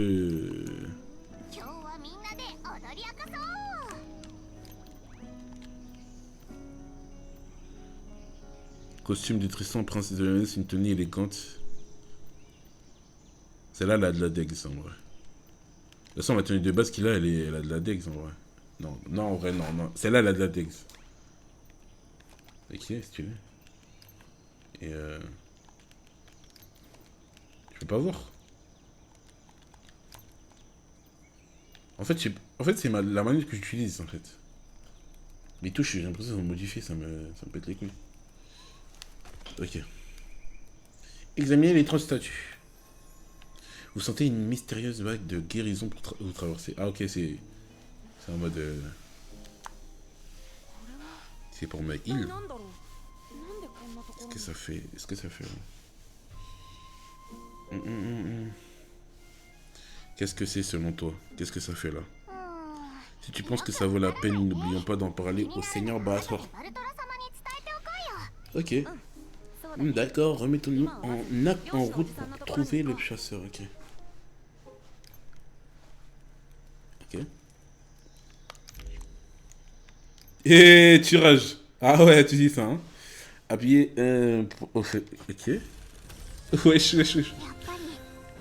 Speaker 3: 今日はみんなで踊り明かそう。
Speaker 1: Costume de Tristan, princesse de la une tenue élégante. Celle-là, elle a de la degs, en vrai. De toute façon, la tenue de base qu'il a, elle a de la degs, en vrai. Non, non, en vrai, non, non. Celle-là, elle a de la degs. Ok, stylé. Et je peux pas voir. En fait, c'est la manette que j'utilise, en fait. Les touches, j'ai l'impression qu'elles sont modifiées, ça me pète les couilles. Ok. Examinez les 3 statues. Vous sentez une mystérieuse vague de guérison pour vous traverser. Ah, ok, c'est en mode... C'est pour me heal. Qu'est-ce que ça fait? Est-ce que ça fait... Qu'est-ce que c'est selon toi? Qu'est-ce que ça fait là? Si tu penses que ça vaut la peine, n'oublions pas d'en parler au Seigneur Baasor. Ok. D'accord, remettons-nous en route pour trouver le chasseur, ok. Ok. Et tirage. Ah ouais, tu dis ça, hein. Appuyez ok. Wesh, wesh, wesh.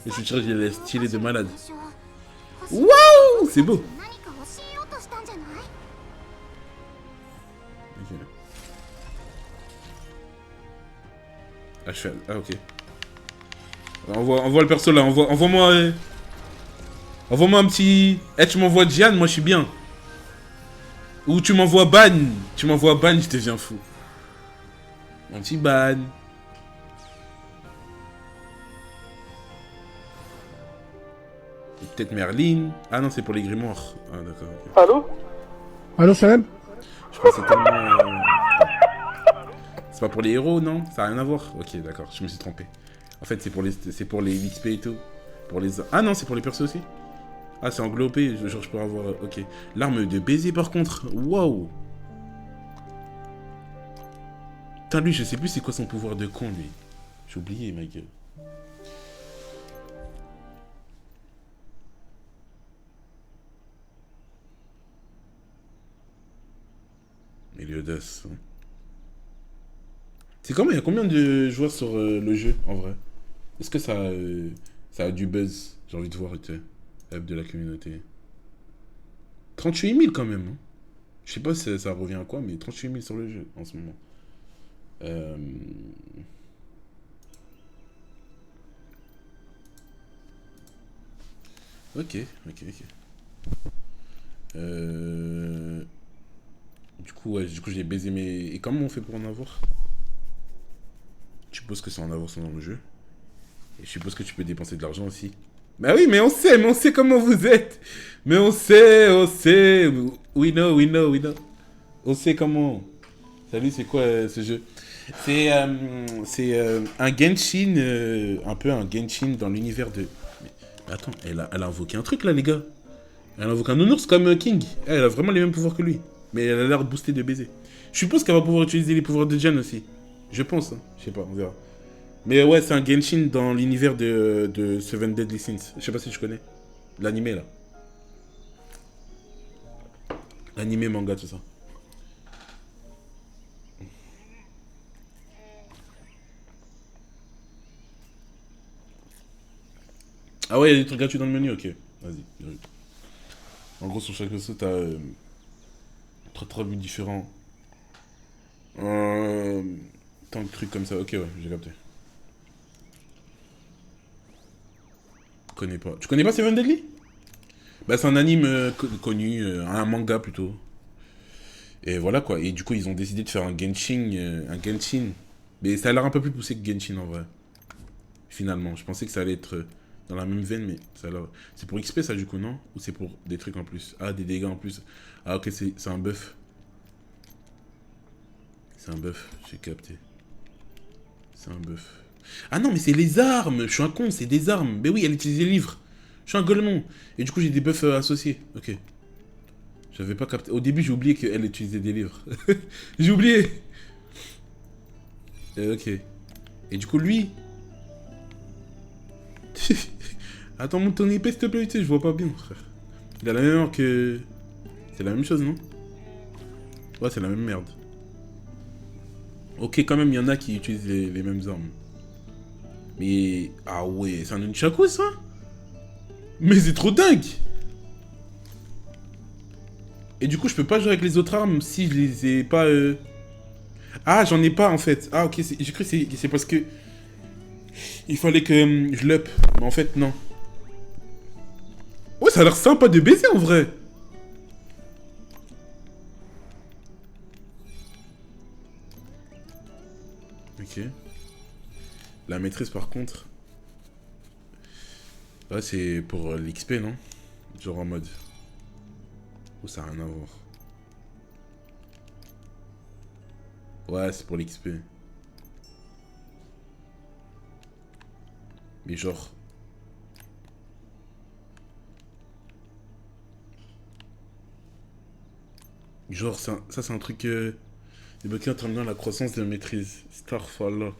Speaker 1: Et ce tirage, il est stylé de malade. Waouh, c'est beau. Ok. Ah, je fais... Ah, ok. Envoie le perso là, envoie-moi... Envoie-moi un petit... Eh, tu m'envoies Diane, moi je suis bien. Ou tu m'envoies Ban. Tu m'envoies Ban, je deviens fou. Un petit Ban. Peut-être Merlin. Ah non, c'est pour les grimoires. Ah d'accord. Okay.
Speaker 4: Allô? Allô, Salam?
Speaker 1: Je crois que c'est tellement... C'est pas pour les héros, non? Ça n'a rien à voir? Ok, d'accord, je me suis trompé. En fait, c'est pour les XP et tout. Pour les... Ah non, c'est pour les persos aussi? Ah, c'est englobé, genre je peux avoir... Ok. L'arme de baiser par contre. Waouh. Putain, lui, je sais plus c'est quoi son pouvoir de con, lui. J'ai oublié, ma gueule. Meliodas. Hein. C'est comment? Il y a combien de joueurs sur le jeu, en vrai? Est-ce que ça a du buzz? J'ai envie de voir, de la communauté. 38 000 quand même. Hein. Je sais pas si ça revient à quoi, mais 38 000 sur le jeu en ce moment. Ok. Du coup, j'ai baisé mes... Et comment on fait pour en avoir? Je suppose que c'est en avançant dans le jeu. Et je suppose que tu peux dépenser de l'argent aussi. Bah oui, mais on sait comment vous êtes. Mais on sait. We know. On sait comment. Salut, c'est quoi ce jeu? C'est un Genshin, un peu un Genshin dans l'univers de... Mais attends, elle a invoqué un truc là, les gars. Elle invoque un nounours comme King. Elle a vraiment les mêmes pouvoirs que lui. Mais elle a l'air boostée de baiser. Je suppose qu'elle va pouvoir utiliser les pouvoirs de Jan aussi. Je pense, hein. Je sais pas, on verra. Mais ouais, c'est un Genshin dans l'univers de Seven Deadly Sins. Je sais pas si tu connais. L'animé, là. L'animé, manga, tout ça. Ah ouais, il y a des trucs gratuits dans le menu, ok. Vas-y. En gros, sur chaque perso, t'as 3 buts différents. Tant de trucs comme ça. Ok, ouais, j'ai capté. Tu connais pas Seven Deadly? Bah, c'est un anime connu, un manga plutôt. Et voilà quoi. Et du coup, ils ont décidé de faire un Genshin. Mais ça a l'air un peu plus poussé que Genshin en vrai. Finalement, je pensais que ça allait être dans la même veine, mais ça a l'air... C'est pour XP ça du coup, non? Ou c'est pour des trucs en plus? Ah, des dégâts en plus. Ah, ok, c'est un buff. C'est un buff, j'ai capté. C'est un buff. Ah non, mais c'est les armes! Je suis un con, c'est des armes. Mais oui, elle utilise les livres. Je suis un golemon. Et du coup, j'ai des buffs associés. Ok. J'avais pas capté. Au début, j'ai oublié qu'elle utilisait des livres. J'ai oublié. Ok. Et du coup, lui... Attends, monte ton épée, s'il te plaît, tu sais, je vois pas bien, frère. Il a la même merde que... C'est la même chose, non? Ouais, c'est la même merde. Ok, quand même, il y en a qui utilisent les mêmes armes. Mais... Ah ouais, c'est un nunchaku, ça? Mais c'est trop dingue! Et du coup, je peux pas jouer avec les autres armes si je les ai pas... Ah, j'en ai pas, en fait. Ah, ok, j'ai cru que c'est parce que... Il fallait que je l'up. Mais en fait, non. Ouais, ça a l'air sympa de baiser, en vrai. Ok. La maîtrise, par contre... Ouais, c'est pour l'XP, non? Genre en mode... Ou ça a rien à voir. Ouais, c'est pour l'XP. Mais genre... Genre, ça c'est un truc... Débloquer en terminant la croissance de la maîtrise. Starfall.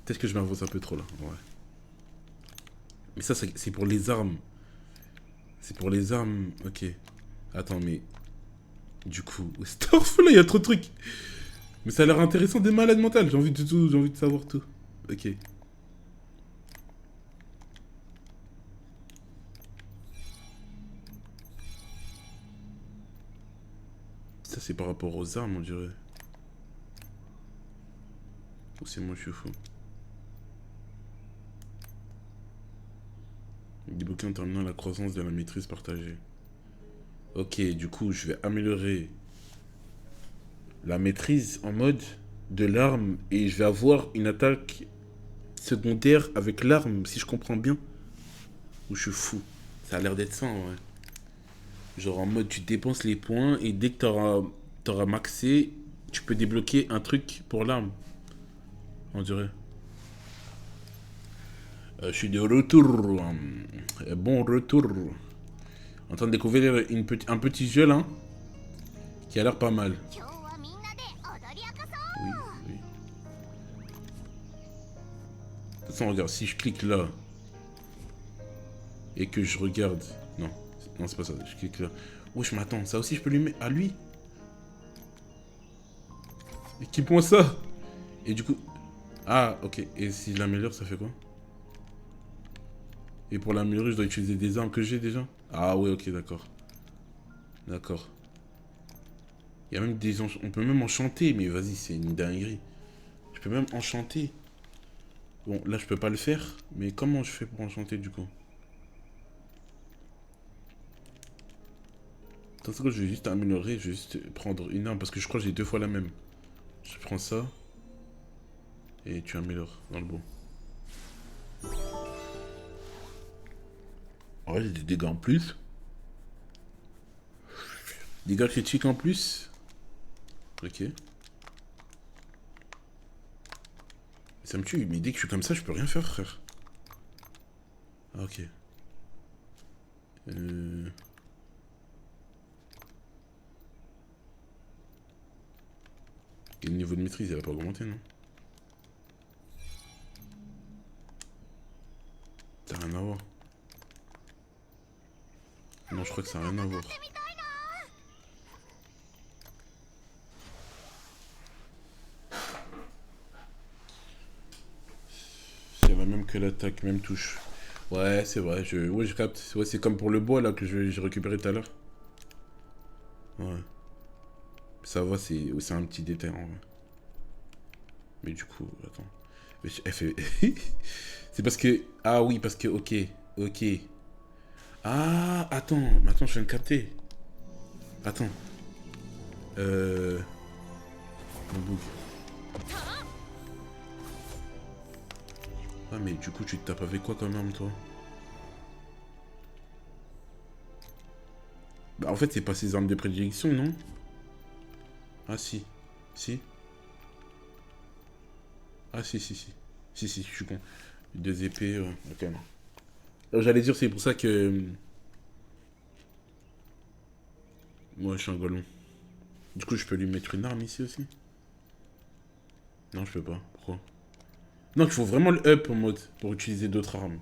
Speaker 1: Peut-être que je m'avance un peu trop là. Ouais. Mais ça, c'est pour les armes. C'est pour les armes. Ok. Attends, mais... Du coup... Starfall, il y a trop de trucs. Mais ça a l'air intéressant des malades mentales. J'ai envie de tout. J'ai envie de savoir tout. Ok. Ça, c'est par rapport aux armes, on dirait. Ou c'est moi, je suis fou. Débloquer en terminant la croissance de la maîtrise partagée. Ok, du coup, je vais améliorer la maîtrise en mode de l'arme et je vais avoir une attaque secondaire avec l'arme, si je comprends bien. Ou je suis fou. Ça a l'air d'être ça, ouais. Genre en mode, tu dépenses les points et dès que t'auras maxé, tu peux débloquer un truc pour l'arme. On dirait. Je suis de retour. Bon retour. En train de découvrir un petit jeu là. Qui a l'air pas mal. Oui, oui. De toute façon, regarde, si je clique là. Et que je regarde. Non, non c'est pas ça. Je clique là. Oh, je m'attends. Ça aussi, je peux lui mettre à lui. Équipe-moi ça. Et du coup... Ah, ok. Et si je l'améliore, ça fait quoi? Et pour l'améliorer, je dois utiliser des armes que j'ai déjà? Ah ouais, ok, d'accord. D'accord. Il y a même des... On peut même enchanter, mais vas-y, c'est une dinguerie. Je peux même enchanter. Bon, là, je peux pas le faire. Mais comment je fais pour enchanter, du coup? Attends, c'est quoi, je vais juste améliorer, je vais juste prendre une arme, parce que je crois que j'ai 2 fois la même. Je prends ça. Et tu améliores dans le bon. Ouais, j'ai des dégâts en plus. Dégâts critiques en plus. Ok. Ça me tue, mais dès que je suis comme ça, je peux rien faire, frère. Ah, ok. Et le niveau de maîtrise, il va pas augmenter, non? Ça n'a rien à voir. Non, je crois que ça n'a rien à voir. C'est la même que l'attaque, même touche. Ouais, c'est vrai, ouais, je capte. Ouais, c'est comme pour le bois, là, que j'ai récupéré tout à l'heure. Ouais. Ça va, c'est un petit détail, en vrai. Mais du coup, attends. Elle fait... c'est parce que... Ah oui, parce que... Ok, ok. Ah, attends. Mais attends, je viens de capter. Attends. Mon bug. Ah, mais du coup, tu te tapes avec quoi comme arme, toi? Bah, en fait, c'est pas ses armes de prédilection, non? Ah, si. Si. Ah, si, si, si. Si, si, je suis con. 2 épées, ok, non. J'allais dire, c'est pour ça que... Moi, je suis un golon. Du coup, je peux lui mettre une arme ici aussi? Non, je peux pas. Pourquoi? Non, il faut vraiment le up en mode pour utiliser d'autres armes.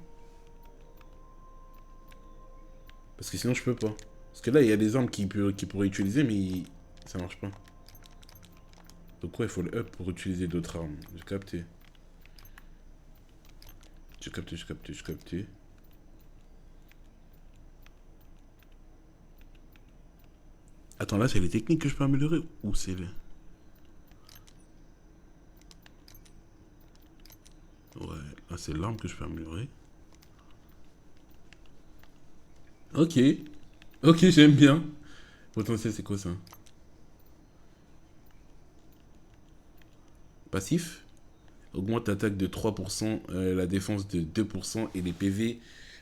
Speaker 1: Parce que sinon, je peux pas. Parce que là, il y a des armes qu'il pourrait utiliser, mais ça marche pas. Donc ouais, il faut le up pour utiliser d'autres armes. J'ai capté. J'ai capté, j'ai capté, j'ai capté. Attends, là, c'est les techniques que je peux améliorer? Ou c'est les... Ouais, là, c'est l'arme que je peux améliorer. Ok. Ok, j'aime bien. Potentiel, c'est quoi ça? Passif. Augmente l'attaque de 3%, la défense de 2% et les PV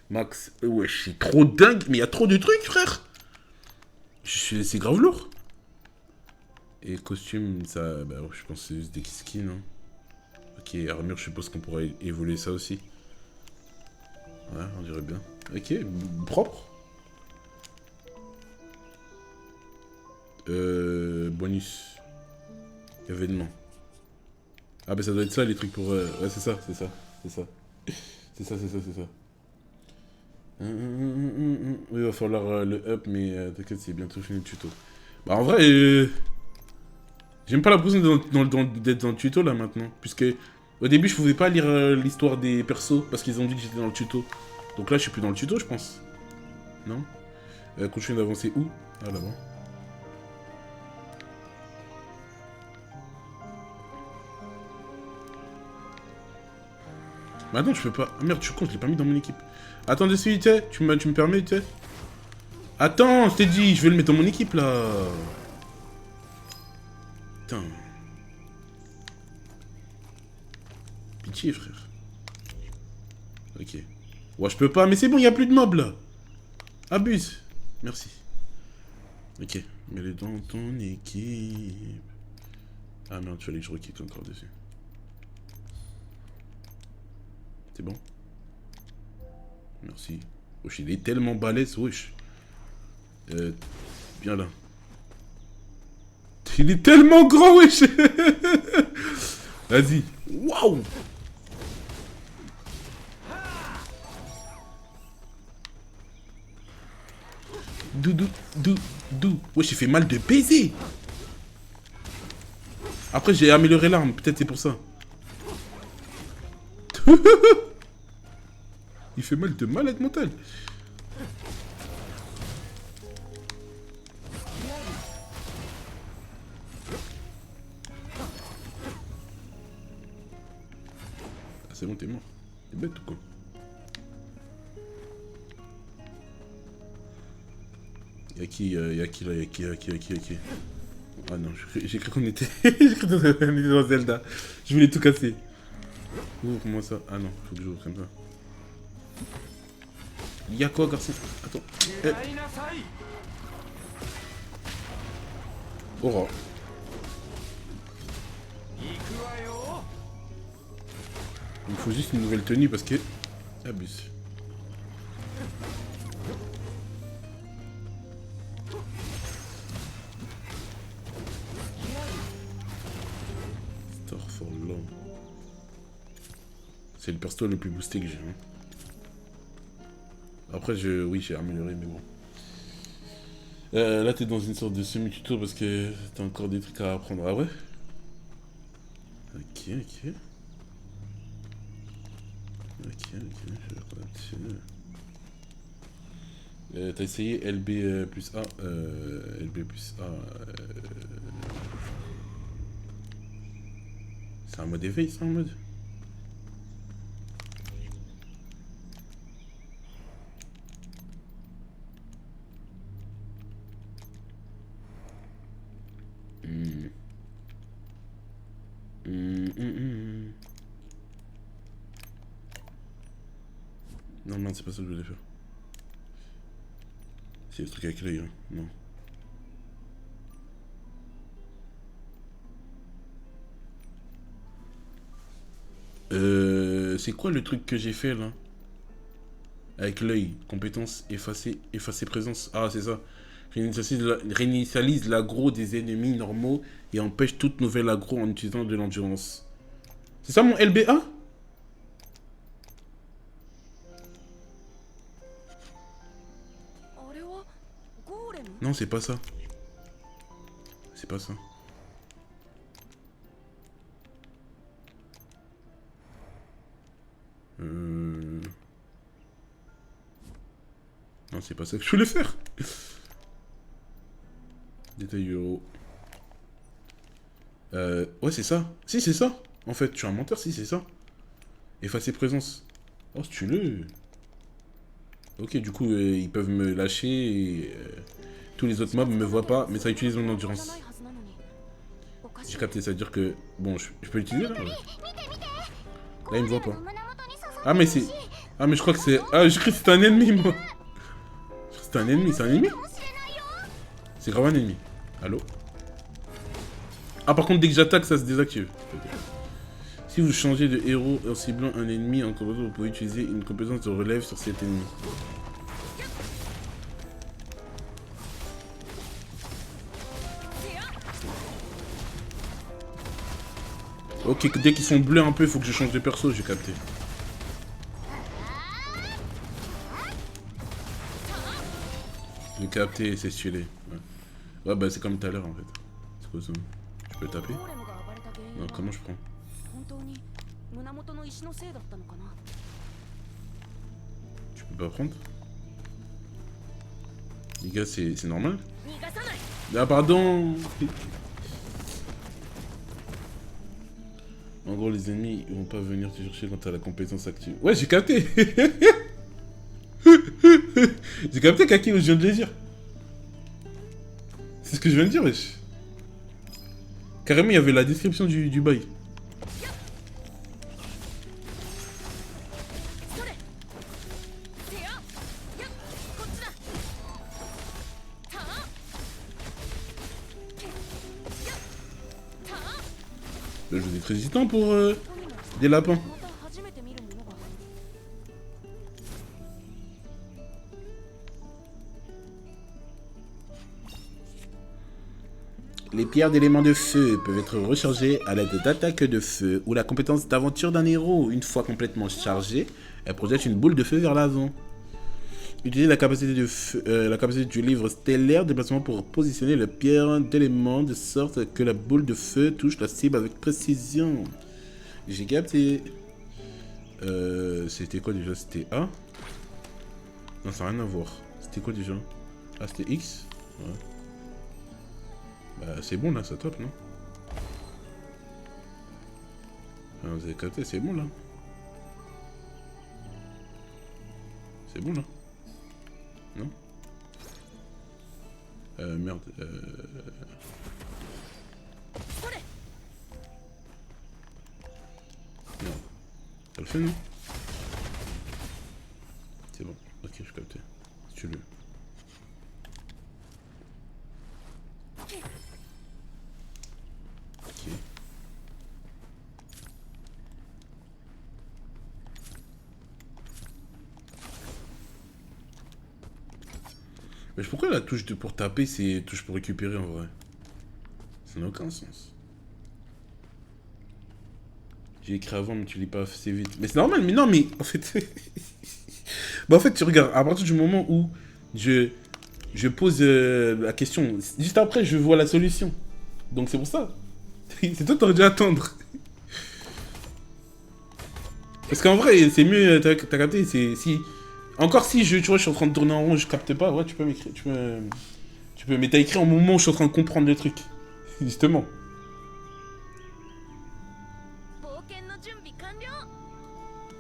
Speaker 1: max. Wesh, c'est trop dingue. Mais il y a trop de trucs, frère. C'est grave lourd. Et costume, ça, bah, je pense que c'est juste des skins. Hein. Ok, armure, je suppose qu'on pourrait évoluer ça aussi. Ouais, on dirait bien. Ok, propre. Bonus. Événement. Ah bah ça doit être ça les trucs pour... Ouais c'est ça, c'est ça, c'est ça. C'est ça, c'est ça, c'est ça. Oui, il va falloir le up, mais t'inquiète, c'est bientôt fini le tuto. Bah en vrai, j'aime pas la position d'être dans le tuto là maintenant. Puisque au début je pouvais pas lire l'histoire des persos parce qu'ils ont dit que j'étais dans le tuto. Donc là je suis plus dans le tuto je pense. Non continue d'avancer où? Ah là-bas. Bah non, je peux pas. Ah merde, je suis con, je l'ai pas mis dans mon équipe. Attends, de suite, tu me permets, tu sais. Attends, je t'ai dit, je vais le mettre dans mon équipe là. Putain. Pitié, frère. Ok. Ouais, je peux pas, mais c'est bon, il y a plus de mobs là. Abuse. Merci. Ok, mets-les dans ton équipe. Ah merde, il fallait que je requitte encore dessus. C'est bon? Merci. Wesh, il est tellement balèze, wesh. Viens là. Il est tellement grand, wesh. Vas-y. Waouh. Dou. Wesh, il fait mal de baiser. Après, j'ai amélioré l'arme. Peut-être c'est pour ça. Il fait mal de malade mental. Ah, c'est bon, t'es mort. T'es bête ou quoi? Y'a qui là? Y'a qui? Ah non, j'ai cru qu'on était... j'ai cru qu'on était dans Zelda. Je voulais tout casser. Ouvre-moi ça. Ah non, faut que j'ouvre comme ça. Y'a quoi, garçon? Attends. Aura. Il me faut juste une nouvelle tenue parce que... Abuse. Store for long. C'est le perso le plus boosté que j'ai. Hein. Après, oui, j'ai amélioré, mais bon. Là, t'es dans une sorte de semi-tuto parce que t'as encore des trucs à apprendre. Ah ouais? Ok, je vais continuer. T'as essayé LB plus A. LB plus A. C'est un mode éveil, ça, en mode? Non, merde, c'est pas ça que je voulais faire. C'est le truc avec l'œil, hein. Non. C'est quoi le truc que j'ai fait là? avec l'œil. Compétence effacer présence. Ah, c'est ça. Réinitialise l'aggro des ennemis normaux et empêche toute nouvelle aggro en utilisant de l'endurance. C'est ça mon LBA? Non, c'est pas ça. C'est pas ça. Non, c'est pas ça que je voulais faire. Détail euro. Ouais, c'est ça. Si, c'est ça. En fait, je suis un menteur, si, c'est ça. Effacer présence. Oh, c'est tu. Ok, du coup, ils peuvent me lâcher et tous les autres mobs me voient pas, mais ça utilise mon endurance. J'ai capté, ça veut dire que... Bon, je peux l'utiliser, là? Ouais. Là, il me voit pas. Ah, mais c'est... Ah, mais je crois que c'est... Ah, je crois que c'est un ennemi, moi. Je crois que c'est un ennemi, c'est un ennemi? C'est grave un ennemi. Allô? Ah, par contre, dès que j'attaque, ça se désactive. Si vous changez de héros en ciblant un ennemi en compétence, vous pouvez utiliser une compétence de relève sur cet ennemi. Ok, dès qu'ils sont bleus un peu, il faut que je change de perso, j'ai capté. J'ai capté, c'est stylé. Ouais, bah c'est comme tout à l'heure en fait. C'est quoi ça? Je peux taper? Non, comment je prends? Tu peux pas prendre? Les gars, c'est normal? Ah, pardon! En gros, les ennemis, ils vont pas venir te chercher quand t'as la compétence active. Ouais, j'ai capté! J'ai capté, Kaki, je viens de le dire. C'est ce que je viens de dire, wesh. Carrément, il y avait la description du bail. Là, je vous ai très hésitant pour des lapins. Les pierres d'éléments de feu peuvent être rechargées à l'aide d'attaques de feu ou la compétence d'aventure d'un héros. Une fois complètement chargée, elle projette une boule de feu vers l'avant. Utilisez la capacité du livre stellaire de déplacement pour positionner la pierre d'éléments de sorte que la boule de feu touche la cible avec précision. J'ai capté. C'était quoi déjà? C'était A? Non, ça n'a rien à voir. C'était quoi déjà? Ah, c'était X? Ouais. Bah, c'est bon là, ça top, non? Ah, vous avez capté, c'est bon là. C'est bon là. Non? Merde. Merde. Ça le fait, non? C'est bon. Ok, je capte. Si tu le... Ok. Mais pourquoi la touche pour taper, c'est touche pour récupérer en vrai? Ça n'a aucun sens. J'ai écrit avant, mais tu lis pas assez vite. Mais c'est normal, mais non, mais en fait... bah en fait, tu regardes, à partir du moment où je pose la question, juste après, je vois la solution. Donc c'est pour ça. C'est toi, t'aurais dû attendre. Parce qu'en vrai, c'est mieux, t'as capté, c'est... Si... Encore si tu vois, je suis en train de tourner en rond, je capte pas, ouais, tu peux m'écrire, tu peux, mais t'as écrit au moment où je suis en train de comprendre le truc. Justement.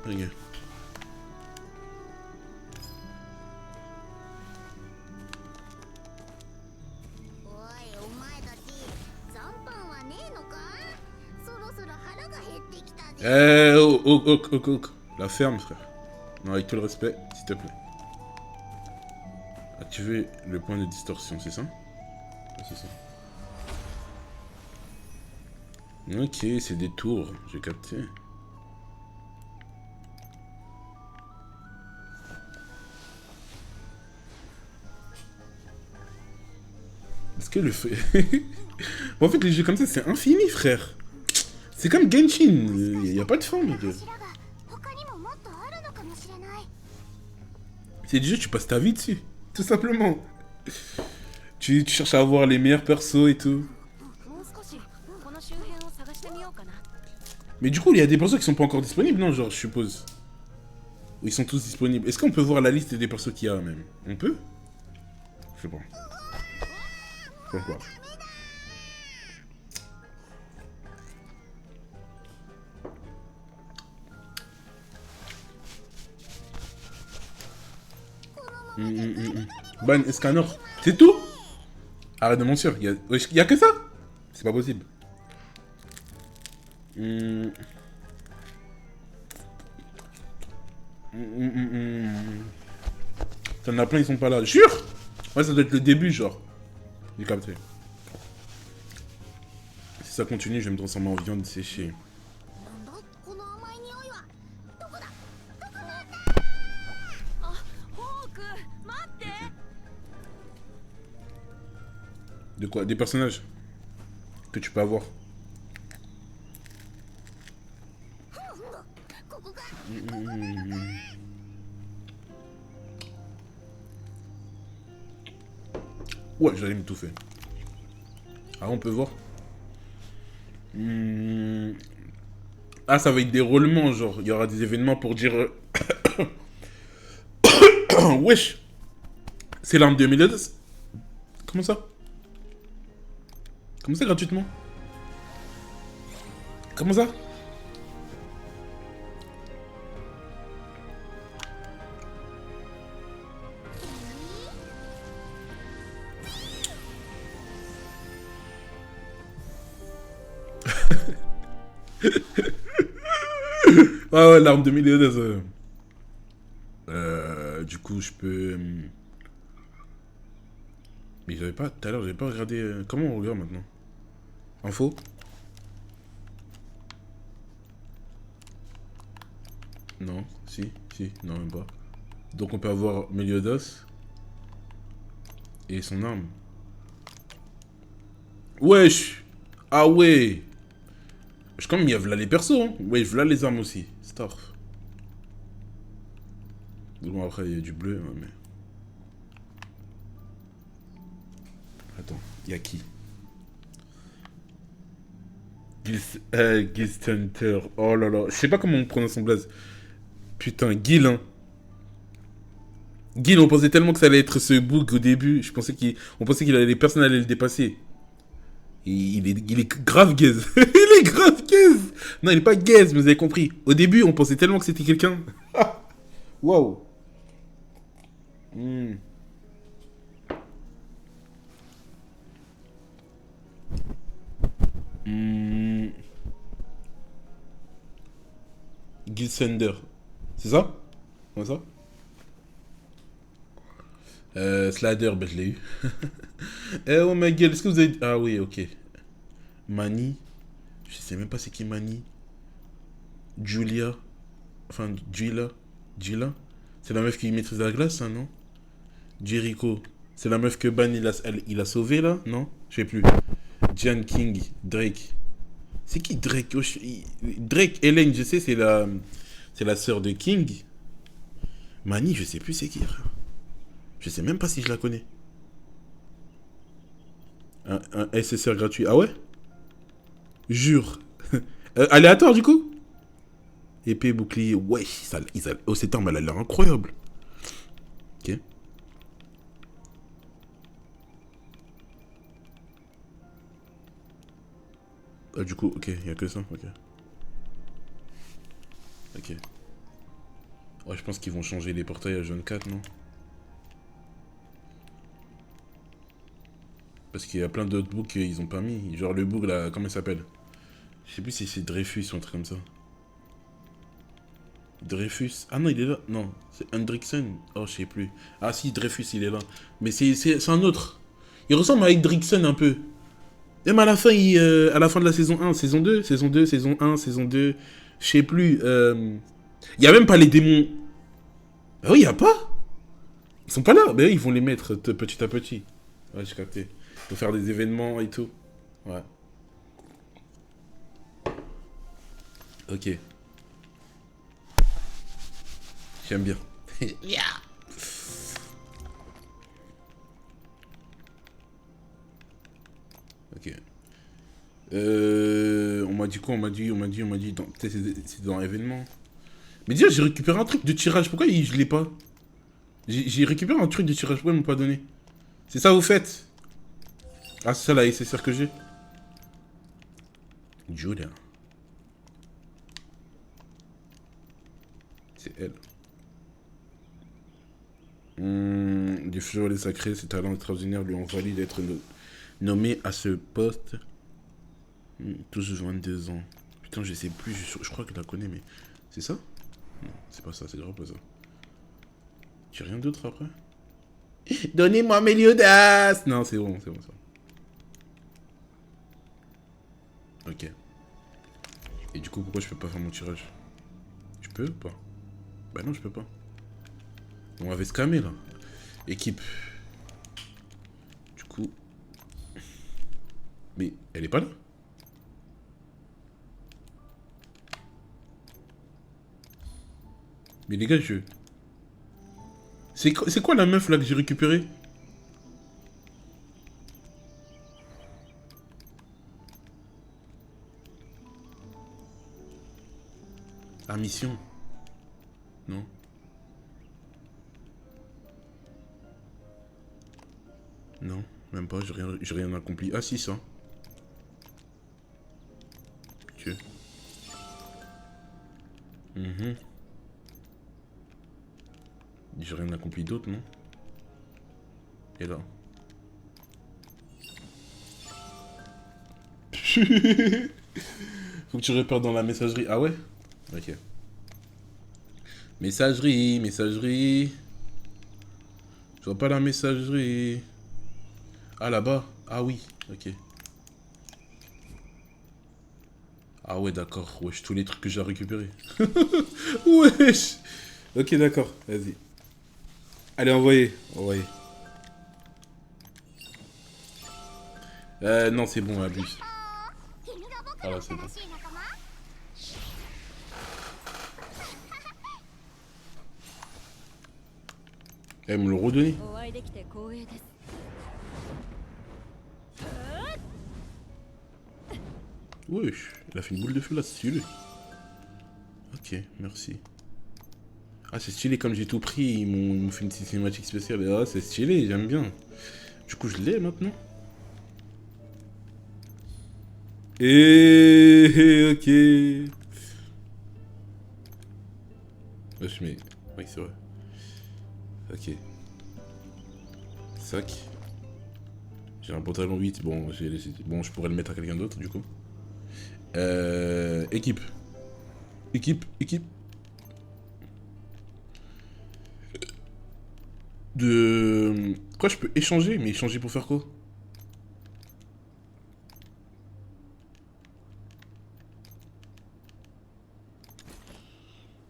Speaker 1: Regarde. Oh. La ferme, frère. Non, avec tout le respect, s'il te plaît. Activer le point de distorsion, c'est ça? Ouais, c'est ça. Ok, c'est des tours, j'ai capté. Est-ce que le fait... Bon, en fait, les jeux comme ça, c'est infini, frère. C'est comme Genshin. Il n'y a pas de fin, mec.
Speaker 3: 柱が他にももっとあるのかもしれない。
Speaker 1: C'est du jeu, tu passes ta vie dessus. Tout simplement. Tu cherches à avoir les meilleurs persos et tout.
Speaker 2: もう少しこの周辺を探してみようかな。
Speaker 1: Mais du coup, il y a des persos qui sont pas encore disponibles, non, genre, je suppose. Ou ils sont tous disponibles. Est-ce qu'on peut voir la liste des persos qu'il y a, même? On peut? Je sais pas. Je sais pas. Ban Escanor. C'est tout? Arrête de mentir. Y a que ça? C'est pas possible. T'en as plein, ils sont pas là. Jure! Ouais, ça doit être le début, genre. J'ai capté. Si ça continue, je vais me transformer en viande séchée.
Speaker 3: なんだこの甘い匂いは。どこだどこなんだ。
Speaker 2: あ、ホーク、待って。
Speaker 1: De quoi? Des personnages que tu peux avoir.
Speaker 3: ここが。
Speaker 1: Ouais, j'allais me tout faire. Ah, on peut voir. Ah, ça va être des roulements, genre. Il y aura des événements pour dire... Wesh. C'est l'arme de Meliodas. Comment ça? Comment ça, gratuitement? Comment ça? Ah ouais, l'arme de Meliodas. Du coup, je peux... Mais j'avais pas... Tout à l'heure, j'avais pas regardé... Comment on regarde maintenant? Info? Non, si, non même pas. Donc on peut avoir Meliodas et son arme. Wesh! Ah ouais! Je comme il y a là les persos, hein. Ouais, là les armes aussi. Starf. Bon après il y a du bleu, hein, mais... Attends, il y a qui? Gil Hunter. Oh là là. Je sais pas comment on prononce son blaze. Putain, Gil, hein. Gil, on pensait tellement que ça allait être ce bug au début. On pensait qu'il allait, les personnes allaient le dépasser. Il est grave gaze. Il est grave gaze. Non, il est pas gaze, mais vous avez compris. Au début, on pensait tellement que c'était quelqu'un. Waouh. Gil Thunder. C'est ça? Comment ça? Slider, ben je l'ai eu. Oh my god, est-ce que vous avez... Ah oui, ok. Mani. Je sais même pas c'est qui Mani. Julia. Enfin, Gila. C'est la meuf qui maîtrise la glace, hein, non? Jericho. C'est la meuf que Ban il a sauvé là, non? Je sais plus. Jan King. Drake. C'est qui Drake? Oh, Drake, Hélène, je sais, c'est la sœur de King. Mani, je sais plus c'est qui, frère. Je sais même pas si je la connais. Un SSR gratuit. Ah ouais? Jure. Aléatoire du coup? Épée, bouclier. Ouais, oh, cette arme, elle a l'air incroyable. Ok. Ah, du coup, ok, il y a que ça. Ok. Ok. Ouais, je pense qu'ils vont changer les portails à Jaune 4, non? Parce qu'il y a plein d'autres books qu'ils ont pas mis. Genre le book là, comment il s'appelle? Je sais plus si c'est Dreyfus ou un truc comme ça. Dreyfus. Ah non, il est là. Non, c'est Hendrickson. Oh, je sais plus. Ah si, Dreyfus, il est là. Mais c'est un autre. Il ressemble à Hendrickson un peu. Même à la fin, à la fin de la saison 1, saison 2, saison 2, saison 1, saison 2, je sais plus. Il y a même pas les démons. Ah oui, il y a pas. Ils sont pas là. Mais ils vont les mettre petit à petit. Ouais, j'ai capté. Faut faire des événements et tout. Ouais. Ok. J'aime bien. Yeah. Ok. On m'a dit quoi? On m'a dit peut-être c'est dans l'événement. Mais déjà, j'ai récupéré un truc de tirage. Pourquoi je l'ai pas? J'ai récupéré un truc de tirage. Pourquoi ils m'ont pas donné? C'est ça, vous faites? Ah, c'est ça la SSR que j'ai. Julia. C'est elle. Du chevalier sacré, ses talents extraordinaires lui ont valu d'être nommé à ce poste. Tous 22 ans. Putain, je sais plus, je crois que je la connais, mais... C'est ça? Non, c'est pas ça, c'est grave pas ça. J'ai rien d'autre après? Donnez-moi Méliodas! Non, c'est bon, c'est bon, c'est bon. Ok. Et du coup, pourquoi je peux pas faire mon tirage? Je peux ou pas? Bah non, je peux pas. On m'avait scamé, là. Équipe. Du coup... Mais, elle est pas là? Mais les gars, je... C'est quoi la meuf là que j'ai récupérée? Ah, mission. Non. Non, même pas, j'ai rien accompli. Ah si, ça. Ok. J'ai rien accompli d'autre, non? Et là. Faut que tu repères dans la messagerie. Ah ouais? Ok. Messagerie, messagerie. Je vois pas la messagerie. Ah là-bas. Ah oui, ok. Ah ouais, d'accord. Wesh, tous les trucs que j'ai récupérés. Wesh. Ok, d'accord, vas-y. Allez, envoyez. Envoyez. Non, c'est bon, abuse. Ah là, c'est bon. Elle me le redonner. Wesh, il a fait une boule de feu là, c'est stylé. Ok, merci. Ah, c'est stylé, comme j'ai tout pris, ils m'ont fait une petite cinématique spéciale. Ah, c'est stylé, j'aime bien. Du coup, je l'ai maintenant. Et ok. Wesh, mais... Oui, c'est vrai. Ok. Sac. J'ai un pantalon 8, bon, bon, je pourrais le mettre à quelqu'un d'autre, du coup. Équipe. Équipe. Quoi, je peux échanger? Mais échanger pour faire quoi?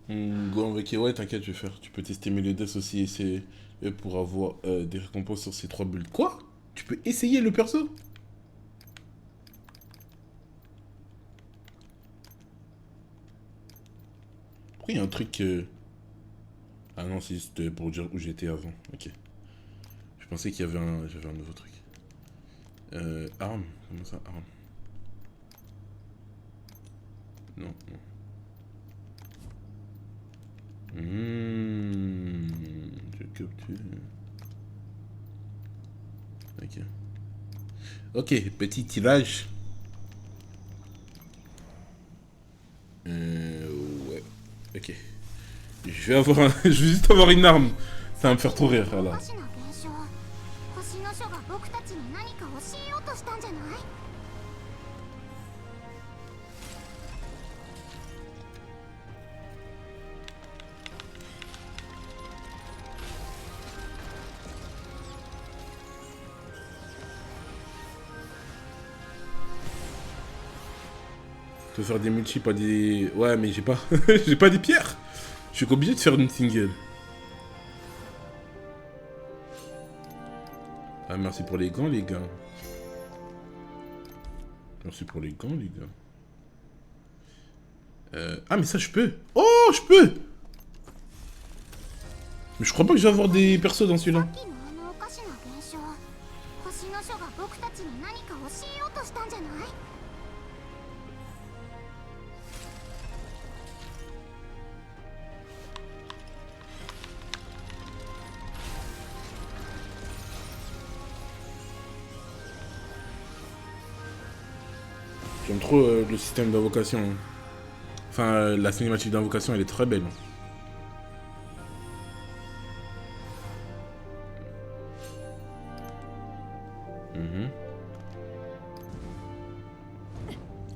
Speaker 1: Go avec ouais, t'inquiète, je vais faire. Tu peux tester Meliodas aussi, essayer pour avoir des récompenses sur ces 3 bulles. Quoi? Tu peux essayer le perso? Pourquoi il y a un truc... Ah non, c'était pour dire où j'étais avant. Ok. Je pensais qu'il y avait j'avais un nouveau truc. Arme. Comment ça, arme? Non. Je capture. Ok. Ok, petit tirage. Ouais. Ok. Je vais juste avoir une arme. Ça va me faire trop rire, là. Je peux faire des multi, pas des... Ouais, mais j'ai pas... j'ai pas des pierres. Je suis obligé de faire une single. Ah, merci pour les gants, les gars. Merci pour les gants, les gars. Ah, mais ça, je peux. Oh, je peux. Mais je crois pas que je vais avoir des persos dans celui-là.
Speaker 3: さっきのあのおかしな現象、星の書が僕たちに何か教えようとしたんじゃない？
Speaker 1: J'aime trop le système d'invocation. Hein. Enfin, la cinématique d'invocation, elle est très belle. Hein.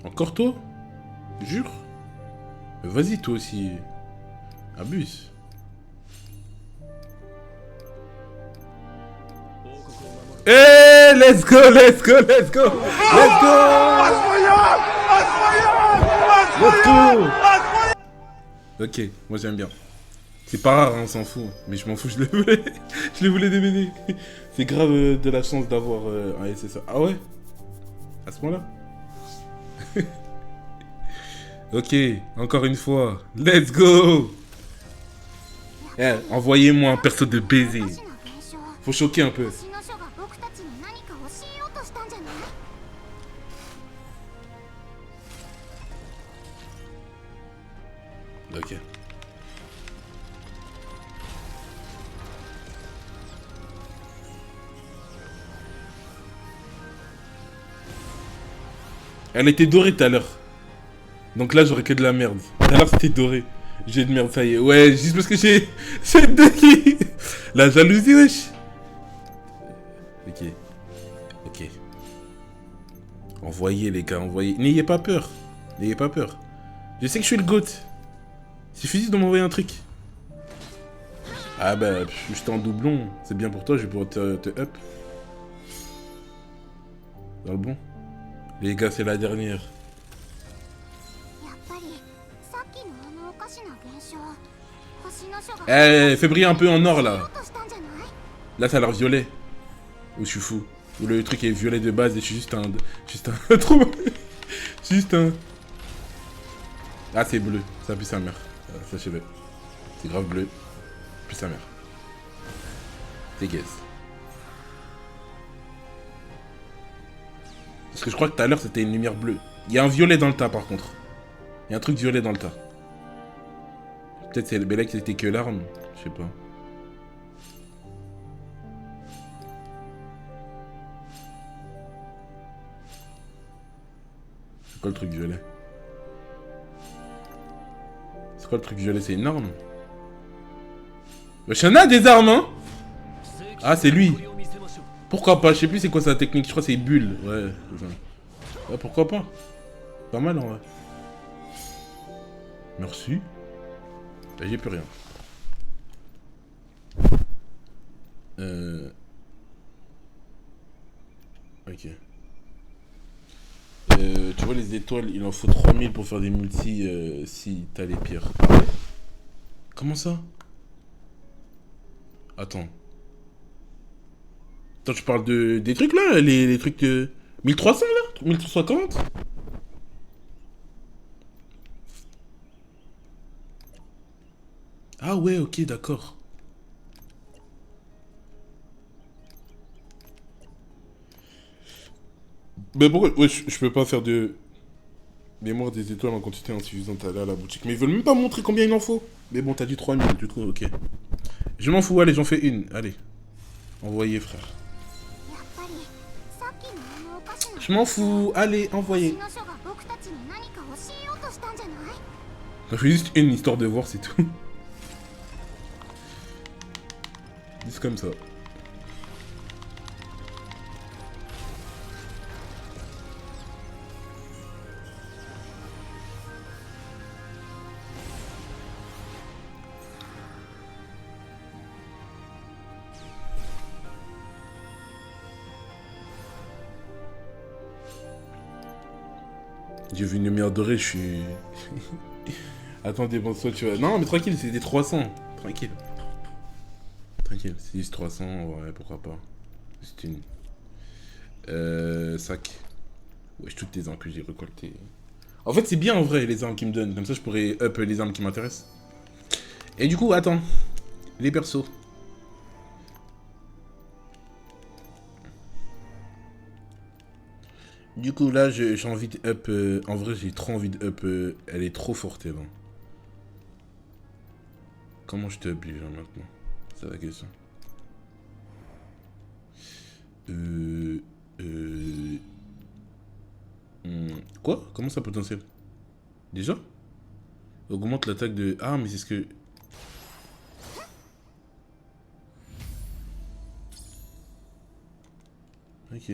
Speaker 1: Encore toi? Jure? Vas-y, toi aussi. Abuse. Hey, let's go, let's go, let's go! Let's go! Let's go! Ok, moi j'aime bien. C'est pas rare, hein, on s'en fout. Mais je m'en fous, je le voulais. Je le voulais déménager. C'est grave de la chance d'avoir un SSA. Ah ouais? À ce point-là? Ok, encore une fois. Let's go! Eh, envoyez-moi un perso de baiser. Faut choquer un peu. Ok. Elle était dorée tout à l'heure. Donc là, j'aurais que de la merde. Tout à l'heure, c'était doré. J'ai de merde, ça y est. Ouais, juste parce que j'ai deux qui... La jalousie, wesh. Ok. Ok. Envoyez, les gars, envoyez. N'ayez pas peur. N'ayez pas peur. Je sais que je suis le GOAT. Il suffit juste de m'envoyer un truc. Ah bah, juste en doublon. C'est bien pour toi, je vais pouvoir te up. Dans le bon. Les gars, c'est la dernière. Eh, fais briller un peu en or, là. Là, ça a l'air violet. Ou je suis fou. Ou le truc est violet de base et je suis juste un... Juste un... Trop... Juste un... Ah, c'est bleu. Ça pue sa mère. Ça, je sais. C'est grave bleu. Plus sa mère. C'est gaze. Parce que je crois que tout à l'heure, c'était une lumière bleue. Il y a un violet dans le tas, par contre. Il y a un truc violet dans le tas. Peut-être c'est le Bella qui était que l'arme. Je sais pas. C'est quoi le truc violet? C'est quoi le truc violet? C'est une arme? Wesh, y'en a des armes, hein? Ah, c'est lui. Pourquoi pas? Je sais plus c'est quoi sa technique. Je crois que c'est bulle. Ouais, c'est ça. Ouais, pourquoi pas? Pas mal en vrai. Merci. Là, j'ai plus rien. Ok. Tu vois les étoiles, il en faut 3000 pour faire des multis si t'as les pires. Ah ouais? Comment ça? Attends. Attends, je parle des trucs là, les trucs de... 1300 là? 1340? Ah ouais, ok, d'accord. Mais pourquoi... Ouais, je peux pas faire de... mémoire des étoiles en quantité insuffisante à aller à la boutique. Mais ils veulent même pas montrer combien il en faut. Mais bon, t'as dit 3000, du coup, ok. Je m'en fous, allez, j'en fais une. Allez. Envoyez, frère. Je m'en fous, allez, envoyez. J'en fais juste une, histoire de voir, c'est tout. Juste comme ça. J'ai vu une lumière dorée, je suis... Attendez, bon, soit tu vas... Non, mais tranquille, c'est des 300. Tranquille. Tranquille, c'est juste 300, ouais, pourquoi pas. C'est une... Sac. Wesh, toutes les armes que j'ai récoltées. En fait, c'est bien en vrai, les armes qu'ils me donnent. Comme ça, je pourrais up les armes qui m'intéressent. Et du coup, attends. Les persos. Du coup, là, j'ai envie de up... en vrai, j'ai trop envie de up... elle est trop forte, Eva. Comment je te up, déjà, maintenant? C'est la question. Quoi? Comment ça, potentiel? Déjà? Augmente l'attaque de... Ah, mais c'est ce que... Ok.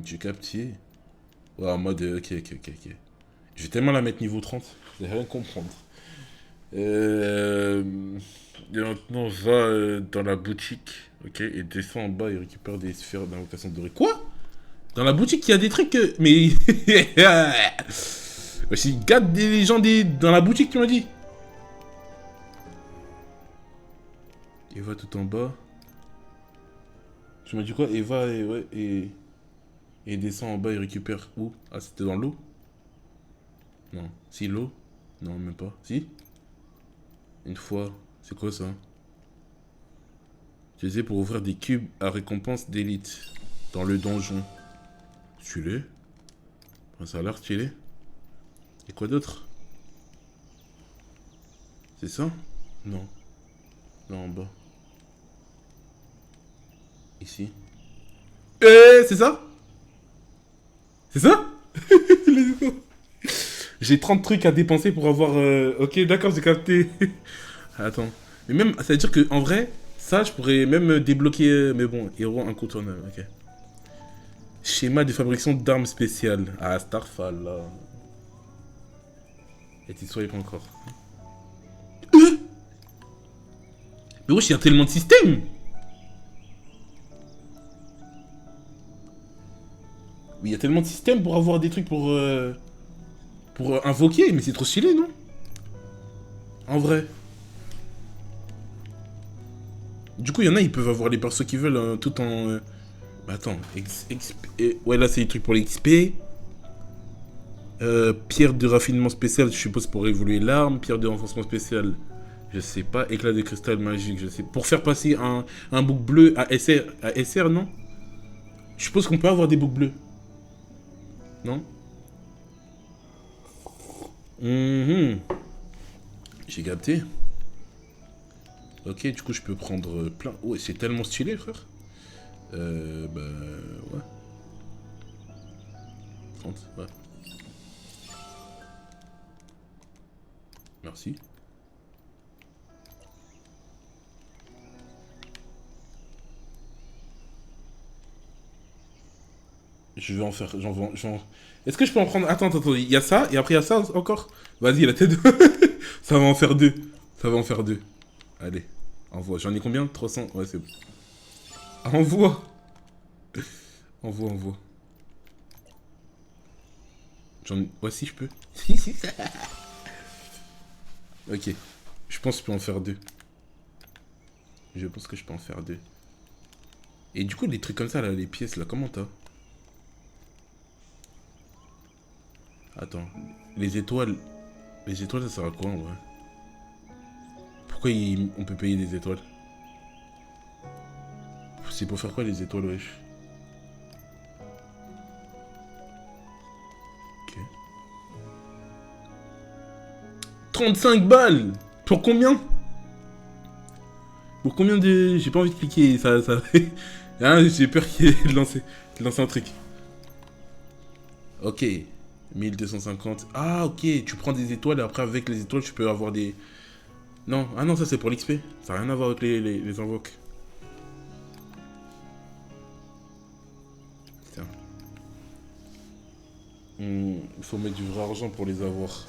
Speaker 1: J'ai capté. Ouais, en mode... ok. Je vais tellement la mettre niveau 30. Je vais rien comprendre. Et maintenant, va dans la boutique. Ok, et descends en bas et récupère des sphères d'invocation dorée. Quoi? Dans la boutique, il y a des trucs... Mais... Wesh, il gâte des gens dans la boutique, tu m'as dit. Eva tout en bas. Tu m'as dit quoi? Eva et... Ouais, et descend en bas et récupère où? Ah, c'était dans l'eau? Non. Si, l'eau? Non, même pas. Si? Une fois. C'est quoi ça? Utilisé pour ouvrir des cubes à récompense d'élite. Dans le donjon. Stylé. Enfin, ça a l'air stylé. Et quoi d'autre? C'est ça? Non. Là en bas. Ici. C'est ça? C'est ça? J'ai 30 trucs à dépenser pour avoir... Ok, d'accord, j'ai capté. Attends. Mais même, ça veut dire que en vrai, ça, je pourrais même débloquer... mais bon, héros incontournable, ok. Schéma de fabrication d'armes spéciales. Ah, Starfall, là. Et tu sois pas encore. Mais wesh, il y a tellement de systèmes. Oui, il y a tellement de systèmes pour avoir des trucs pour invoquer, mais c'est trop stylé, non? En vrai. Du coup, il y en a, ils peuvent avoir les persos qu'ils veulent tout en... Bah, attends, ouais, là, c'est des trucs pour l'XP. Pierre de raffinement spécial, je suppose, pour évoluer l'arme. Pierre de renforcement spécial, je sais pas. Éclat de cristal magique, je sais. Pour faire passer un bouc bleu à SR, non? Je suppose qu'on peut avoir des boucs bleus. Non? J'ai capté. Ok, du coup, je peux prendre plein... Oh, c'est tellement stylé, frère. Bah... Ouais. 30, ouais. Merci. Je vais en faire... Est-ce que je peux en prendre... Attends, il y a ça, et après il y a ça encore. Vas-y, la tête. Ça va en faire deux. Ça va en faire deux. Allez, envoie. J'en ai combien? 300. Ouais, c'est bon. Envoie. Envoie. Ouais, si je peux. Ok. Je pense que je peux en faire deux. Je pense que je peux en faire deux. Et du coup, les trucs comme ça, là, les pièces, là, comment t'as? Attends. Les étoiles... Les étoiles, ça sert à quoi, en vrai? Pourquoi on peut payer des étoiles? C'est pour faire quoi, les étoiles, wesh? Ok. 35 balles! Pour combien? Pour combien de... J'ai pas envie de cliquer, ça... Hein, j'ai peur qu'il ait lancé un truc. Ok. 1250. Ah, ok. Tu prends des étoiles et après, avec les étoiles, tu peux avoir des... Non. Ah non, ça, c'est pour l'XP. Ça n'a rien à voir avec les invoques. Putain. Il faut mettre du vrai argent pour les avoir.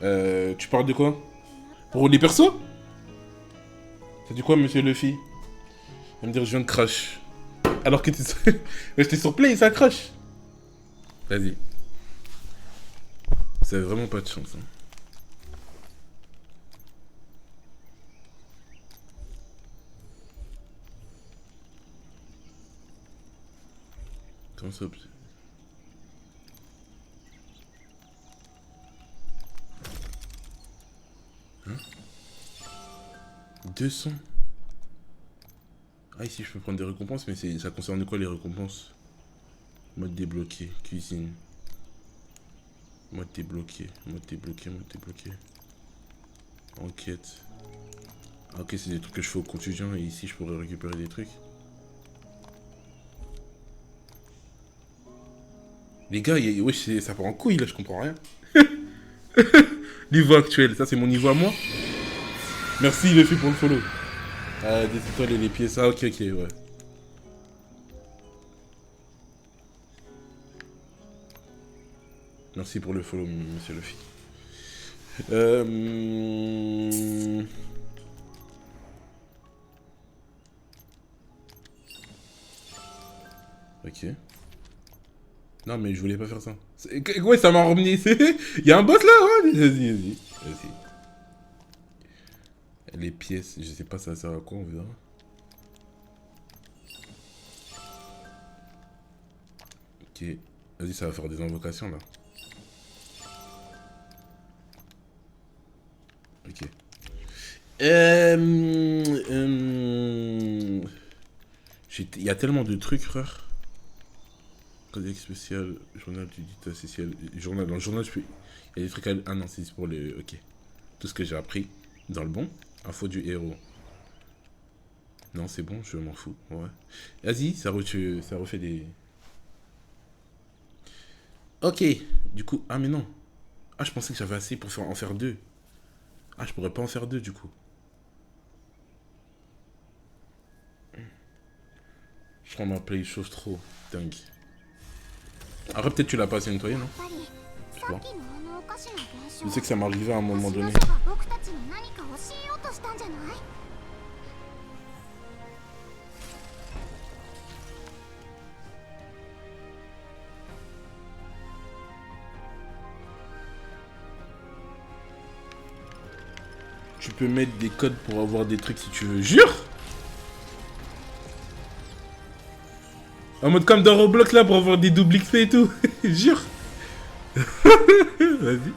Speaker 1: Tu parles de quoi? Pour les persos? T'as dit quoi, monsieur Luffy? Il va me dire, je viens de crash. Alors que j'étais sur play et ça crash. Vas-y. Ça a vraiment pas de chance. Hein. Comment ça? Hein? 200. Ah, ici je peux prendre des récompenses, mais ça concerne quoi les récompenses? Mode débloqué, cuisine. Mode débloqué, mode débloqué, mode débloqué. Enquête. Ah, ok, c'est des trucs que je fais au quotidien et ici je pourrais récupérer des trucs. Les gars, wesh, ça part en couille là, je comprends rien. Niveau actuel, ça c'est mon niveau à moi. Merci les filles pour le follow. Des étoiles et les pièces. Ah, ok, ok, ouais. Merci pour le follow, monsieur Luffy. Ok. Non, mais je voulais pas faire ça. Ouais, ça m'a remis. Il y a un boss là, ouais. Vas-y, vas-y. Vas-y. Les pièces, je sais pas ça sert à quoi, on verra. Ok. Vas-y, ça va faire des invocations là. Ok. Il y a tellement de trucs, frère. Codex spécial, journal du dit spécial, journal. Dans le journal, il y a des trucs à... Ah non, c'est pour les... Ok. Tout ce que j'ai appris. Dans le bon. Info du héros. Non, c'est bon, je m'en fous. Ouais. Vas-y, ça refait des... Ok. Du coup... Ah, mais non. Ah, je pensais que j'avais assez pour en faire 2. Ah, je pourrais pas en faire 2, du coup. Je crois ma play chauffe trop. Dingue. Après, peut-être tu l'as pas assez nettoyé, non? Je sais pas. Je sais que ça m'arrivait à un moment donné. Tu peux mettre des codes pour avoir des trucs si tu veux. Jure! En mode comme dans Roblox là pour avoir des doubles XP et tout. Jure! Vas-y.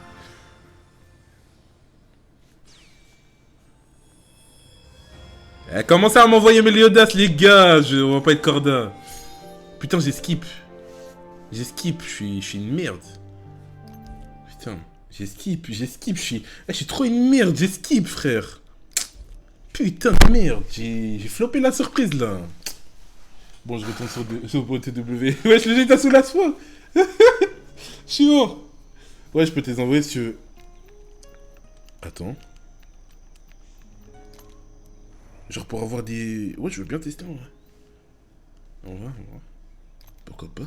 Speaker 1: Commencez à m'envoyer Meliodas les gars, on va pas être corda. Putain, j'ai skip. J'ai skip, je suis une merde. Putain, j'ai skip, je suis trop une merde, j'ai skip frère. Putain de merde, j'ai flopé la surprise là. Bon, je retourne sur TW. Ouais, je le jette sous la soie. Je suis mort. Ouais, je peux te les envoyer si tu veux. Attends. Genre pour avoir des... Ouais, je veux bien tester en vrai. On va. Pourquoi pas?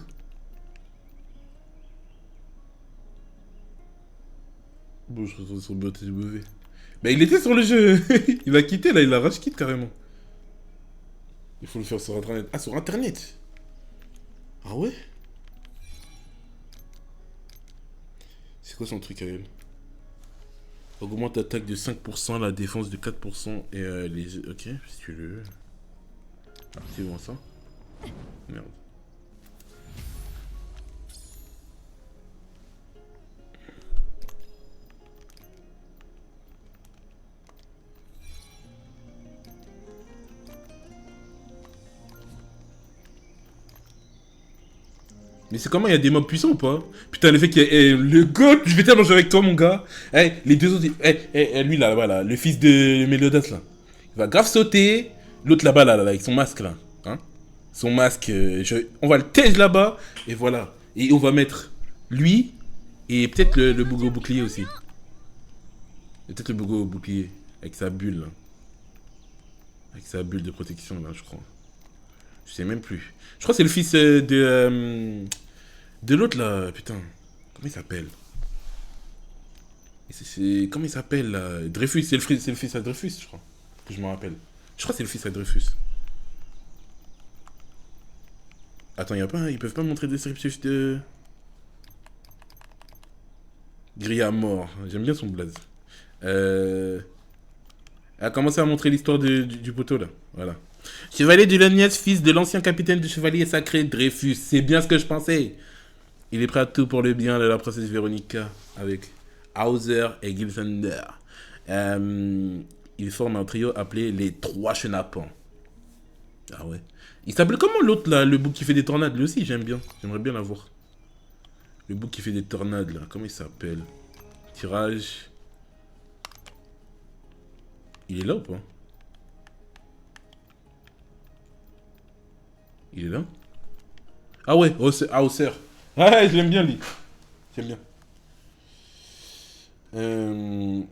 Speaker 1: Bon, je retourne sur BOTW. Bah, il était sur le jeu. Il a quitté là, il a rage quitte carrément. Il faut le faire sur internet. Ah, sur internet? Ah ouais? C'est quoi son truc à elle? Augmente l'attaque de 5%, la défense de 4% et les... Ok, si tu le veux. Ah, c'est bon ça? Merde. Mais c'est comment, il y a des mobs puissants ou pas? Putain, le fait qu'il y ait le GOAT, je vais tellement jouer avec toi, mon gars. Les deux autres, lui là-bas, là, le fils de Meliodas, là. Il va grave sauter. L'autre là-bas, là, avec son masque, là. Hein? Son masque, on va le tège là-bas, et voilà. Et on va mettre lui, et peut-être le Bougo bouclier aussi. Et peut-être le Bougo bouclier, avec sa bulle, là. Avec sa bulle de protection, là, je crois. Je sais même plus. Je crois que c'est le fils de l'autre là, putain. Comment il s'appelle? Comment il s'appelle là? Dreyfus, c'est le fils à Dreyfus, je crois. Que je me rappelle. Je crois que c'est le fils à Dreyfus. Attends, ils peuvent pas montrer descriptif de... Grille à mort. J'aime bien son blaze. Elle a commencé à montrer l'histoire du poteau, là. Voilà. Chevalier de Lanias, fils de l'ancien capitaine du chevalier sacré Dreyfus. C'est bien ce que je pensais. Il est prêt à tout pour le bien de la princesse Véronica avec Hauser et Gilsander. Ils forment un trio appelé les Trois Chenapans. Ah ouais. Il s'appelle comment l'autre là, le bouc qui fait des tornades? Lui aussi, j'aime bien. J'aimerais bien l'avoir. Le bouc qui fait des tornades là, comment il s'appelle? Tirage. Il est là ou pas? Il est là? Ah ouais, Hauser. Ouais, je l'aime bien lui. J'aime bien.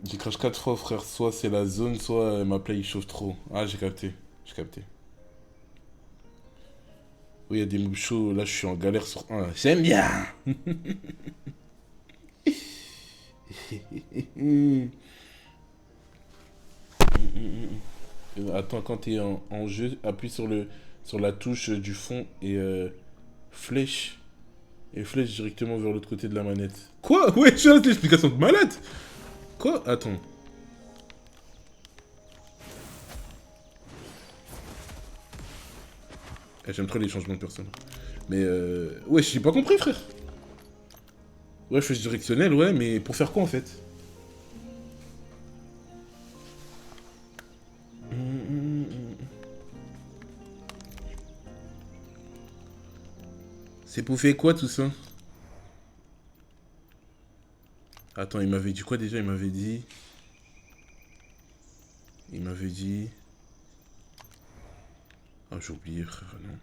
Speaker 1: J'ai crash 4 fois, frère. Soit c'est la zone, soit ma play il chauffe trop. Ah, j'ai capté. J'ai capté. Oui, il y a des mobs chauds. Là, je suis en galère sur un. J'aime bien. Attends, quand t'es en jeu, appuie sur la touche du fond et flèche. Et flèche directement vers l'autre côté de la manette. Quoi? Ouais, j'ai l'explication de malade. Quoi? Attends. J'aime trop les changements de personne. Mais ouais, j'ai pas compris, frère. Ouais, flèche directionnelle, ouais, mais pour faire quoi en fait? C'est pour faire quoi tout ça? Attends, il m'avait dit quoi déjà? Il m'avait dit... Ah, j'ai oublié, frère, non.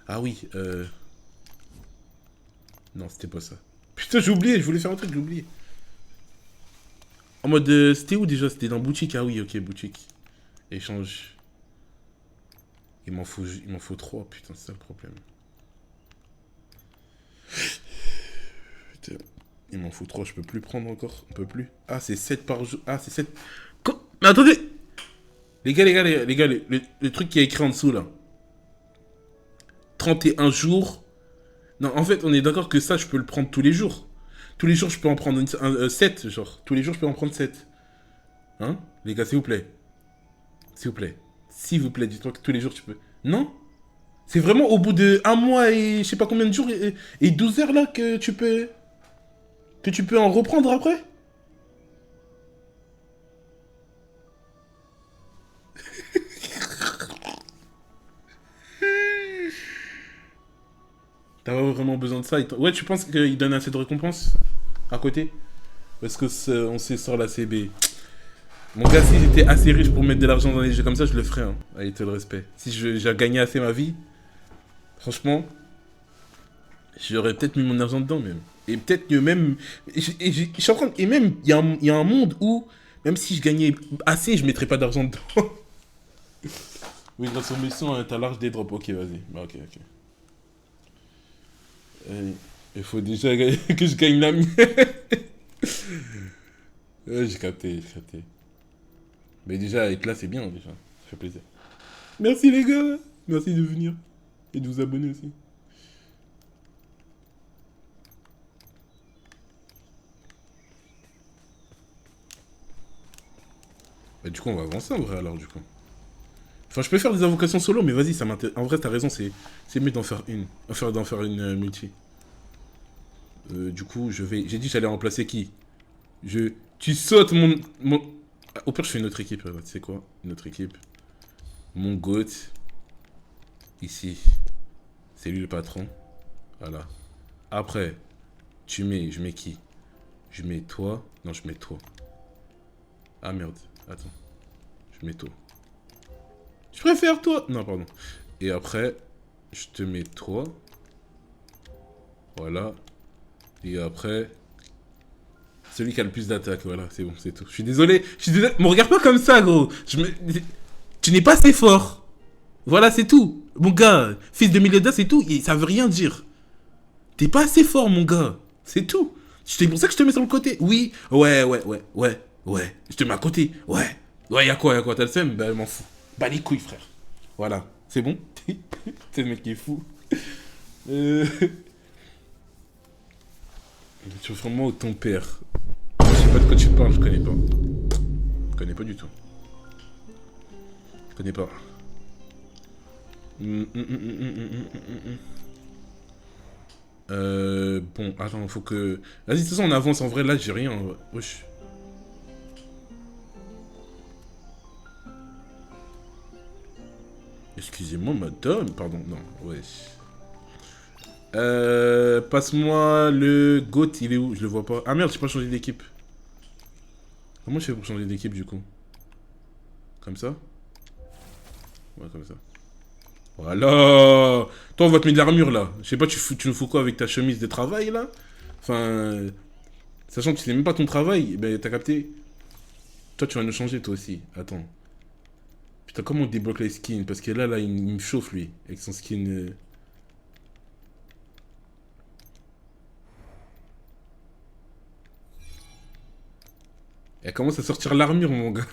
Speaker 1: Ah oui, Non, c'était pas ça. Putain, j'ai oublié, je voulais faire un truc, j'ai oublié. En mode, c'était où déjà? C'était dans boutique, ah oui, ok, boutique. Échange. Il m'en faut 3, putain, c'est ça le problème. Putain, il m'en faut 3, je peux plus prendre encore, on peut plus. Ah, c'est 7 par jour, ah, c'est 7... Mais attendez! Les gars, le truc qui est écrit en dessous, là. 31 jours. Non, en fait, on est d'accord que ça, je peux le prendre tous les jours. Tous les jours, je peux en prendre 7, genre. Tous les jours, je peux en prendre 7. Hein? Les gars, s'il vous plaît. S'il vous plaît. S'il vous plaît, dis-toi que tous les jours, tu peux... Non? C'est vraiment au bout de 1 mois et je sais pas combien de jours et 12 heures, là, que tu peux... Que tu peux en reprendre après? T'as pas vraiment besoin de ça. Ouais, tu penses qu'il donne assez de récompenses à côté? Parce que on sait sur la CB. Mon gars, si j'étais assez riche pour mettre de l'argent dans les jeux comme ça, je le ferais. Hein. Allez, te le respect. Si j'ai gagné assez ma vie, franchement, j'aurais peut-être mis mon argent dedans même. Et peut-être que même... je suis en train et même, il y a un monde où, même si je gagnais assez, je mettrais pas d'argent dedans. Oui, grâce aux missions, t'as large des drops. Ok, vas-y. Bah, ok. Il faut déjà que je gagne la mienne. Ouais, j'ai capté. Mais déjà, être là, c'est bien, déjà. Ça fait plaisir. Merci, les gars. Merci de venir. Et de vous abonner aussi. Bah, du coup, on va avancer, en vrai, alors, du coup. Enfin, je peux faire des invocations solo, mais vas-y, ça m'intéresse. En vrai, t'as raison, c'est mieux d'en faire une. D'en faire une multi. Du coup, j'ai dit que j'allais remplacer qui? Tu sautes mon... Au pire, je fais une autre équipe. Tu sais quoi? Une autre équipe. Mon goat. Ici. C'est lui le patron. Voilà. Après, je mets qui? Je mets toi. Non, je mets toi. Ah merde. Attends. Je mets toi. Je préfère toi. Non, pardon. Et après, je te mets toi. Voilà. Et après, celui qui a le plus d'attaque, voilà, c'est bon, c'est tout. Je suis désolé, me regarde pas comme ça, gros. Tu n'es pas assez fort. Voilà, c'est tout. Mon gars, fils de Mileda, c'est tout. Ça veut rien dire. T'es pas assez fort, mon gars. C'est tout. C'est pour ça que je te mets sur le côté. Oui, ouais. Je te mets à côté. Ouais, y'a quoi, t'as le seum? Ben, je m'en fous. Bah les couilles, frère. Voilà, c'est bon. C'est le mec qui est fou. Tu ressembles moi ou ton père? Je sais pas de quoi tu parles, je connais pas. Je connais pas du tout. Je connais pas. Bon, attends, faut que... Vas-y, de toute façon, on avance. En vrai, là, j'ai rien. Wesh. Excusez-moi, madame. Pardon, non, wesh. Passe-moi le GOAT, il est où? Je le vois pas. Ah merde, j'ai pas changé d'équipe. Comment je fais pour changer d'équipe, du coup? Comme ça? Ouais, comme ça. Voilà. Toi, on va te mettre de l'armure, là. Je sais pas, tu nous fous quoi avec ta chemise de travail, là? Enfin... Sachant que tu sais même pas ton travail, ben, t'as capté? Toi, tu vas nous changer, toi aussi. Attends. Putain, comment on débloque les skins? Parce que là, il me chauffe, lui. Avec son skin... Elle commence à sortir l'armure, mon gars.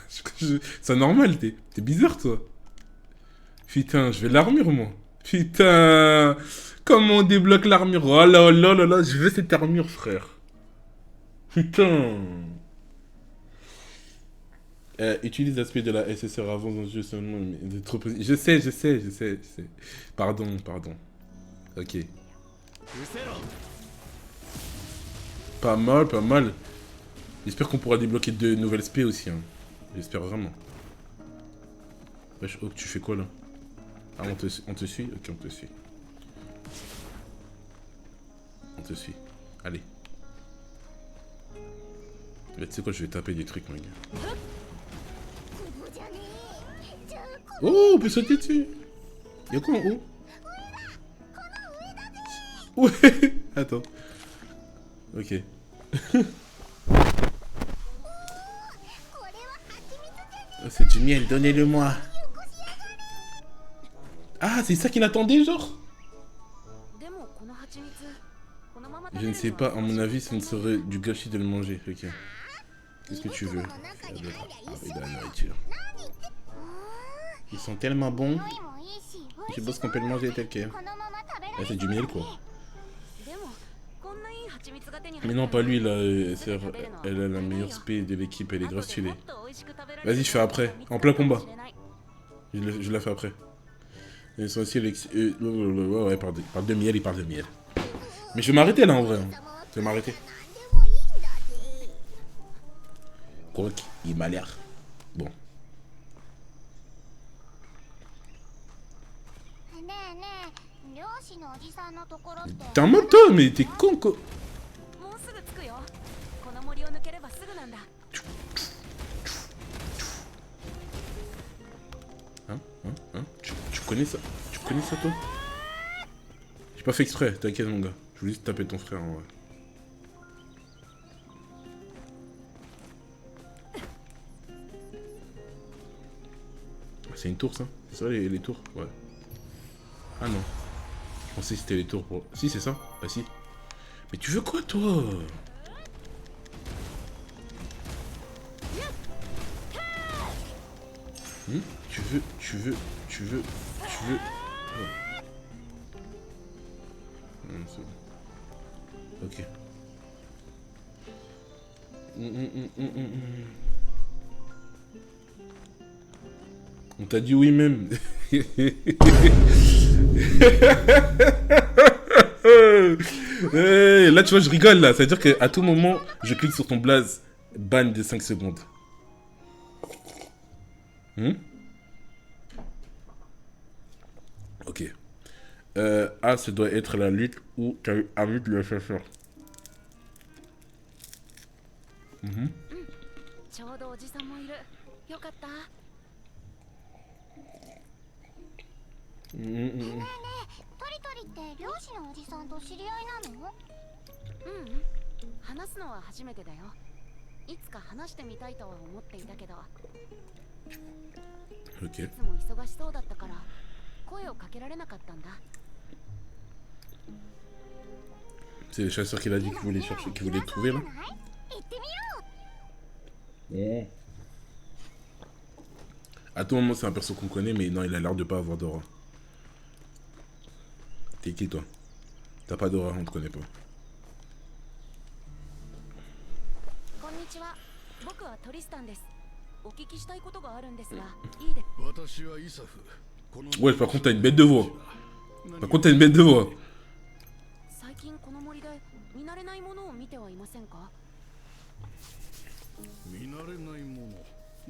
Speaker 1: C'est normal, t'es bizarre, toi. Putain, je vais l'armure, moi. Putain. Comment on débloque l'armure? Oh là là là là, je veux cette armure, frère. Putain. Utilise l'aspect de la SSR avant dans le jeu seulement. Mais trop... Je sais. Pardon. Ok. Pas mal. J'espère qu'on pourra débloquer de nouvelles spé aussi. Hein. J'espère vraiment. Wesh, oh, tu fais quoi là? Ah, on te suit? Ok, on te suit. On te suit. Allez. Mais tu sais quoi, je vais taper des trucs, mon gars. Oh, on peut sauter dessus. Y'a quoi en haut? Ouais. Attends. Ok. Oh, c'est du miel, donnez-le-moi. Ah, c'est ça qu'il attendait, genre? Je ne sais pas, à mon avis, ce ne serait du gâchis de le manger. Ok. Qu'est-ce que tu veux? Ah, oui, de la nourriture. Ils sont tellement bons. Je pense qu'on peut le manger tel quel. Ah, c'est du miel, quoi. Mais non, pas lui, là. Elle a la meilleure spé de l'équipe, elle est grave stylée. Vas-y, je fais après. En plein combat. Je la fais après. Ils sont aussi... ouais, il parle de miel, il parle de miel. Mais je vais m'arrêter, là, en vrai. Je vais m'arrêter. Quoi qu'il m'a l'air. Bon. T'es un mode, toi, mais t'es con, quoi. Tu connais ça? Tu connais ça, toi? J'ai pas fait exprès, t'inquiète, mon gars. Je voulais juste taper ton frère, en vrai. C'est une tour, ça? C'est ça, les tours? Ouais. Ah non. Je pensais que c'était les tours pour... Si, c'est ça? Bah si. Mais tu veux quoi, toi? Tu veux... Oh. Non, c'est bon. Ok. On t'a dit oui même. Hey, là tu vois je rigole là. C'est à dire qu'à tout moment je clique sur ton blaze. Ban de 5 secondes. Ok. Ah, ça doit être la lutte où tu as eu envie de le faire faire. Ok. C'est le chasseur qui l'a dit qu'il voulait chercher, qu'il voulait trouver là. Ouais. À tout moment, c'est un perso qu'on connaît, mais non, il a l'air de pas avoir d'aura. T'es qui toi? T'as pas d'aura, on te connaît pas.
Speaker 2: ちは。僕はトリスタンです。お聞きしたいことがあるんですが、いいです。
Speaker 5: 私はイサフ。この
Speaker 1: Ouais, par contre, t'as une bête de voix. Par contre, t'as une bête de voix.
Speaker 2: 最近この森で見慣れないものを見てはいませんか？
Speaker 5: 見慣れないもの。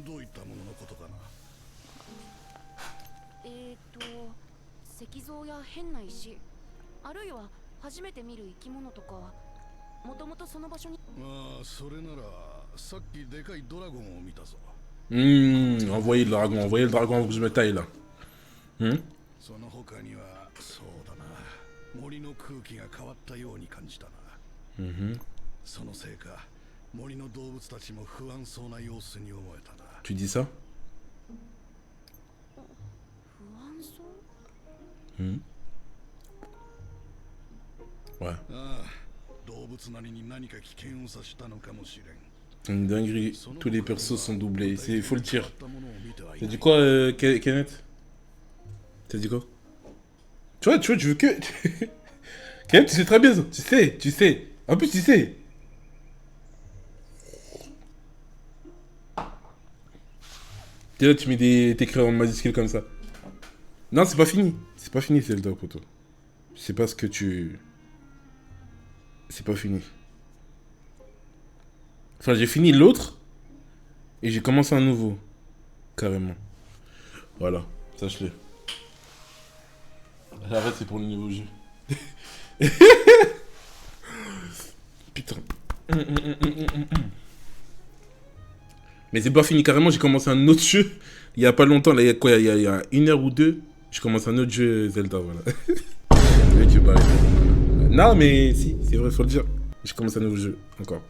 Speaker 5: どういったもののことかな。
Speaker 2: 石像や変な石、あるいは初めて見る生き物とか、もともとその場所に。
Speaker 5: ああ、それならさっきでかいドラゴンを見たぞ。
Speaker 1: Envoyez le dragon avant que je me taille là.
Speaker 5: その他にはそうだな。森の空気が変わったように感じたな。そのせいか、森の動物たちも不安そうな様子に思えたな。
Speaker 1: Tu dis ça?
Speaker 2: 不安そう。
Speaker 1: Ouais.
Speaker 5: ああ、動物なりに何か危険を察したのかもしれん。
Speaker 1: Une dinguerie. Tous les persos sont doublés. Il faut le dire. T'as dit quoi, Kenneth? T'as dit quoi? Tu vois, tu veux que... Kenneth, tu sais très bien ça. Tu sais. En plus, tu sais. T'es là, tu mets des... T'écris en majuscule comme ça. Non, c'est pas fini. C'est pas fini, Zelda, poto. Je sais pas ce que tu... C'est pas fini. Enfin, j'ai fini l'autre. Et j'ai commencé un nouveau. Carrément. Voilà, sache-le. Arrête, c'est pour le nouveau jeu. Putain. Mais c'est pas fini, carrément, j'ai commencé un autre jeu. Il y a pas longtemps, là, il y a quoi, il y a 1 heure ou 2. J'ai commencé un autre jeu Zelda, voilà. Le mec, il veut pas arrêter. Non, mais si, c'est vrai, faut le dire. J'ai commencé un nouveau jeu, encore.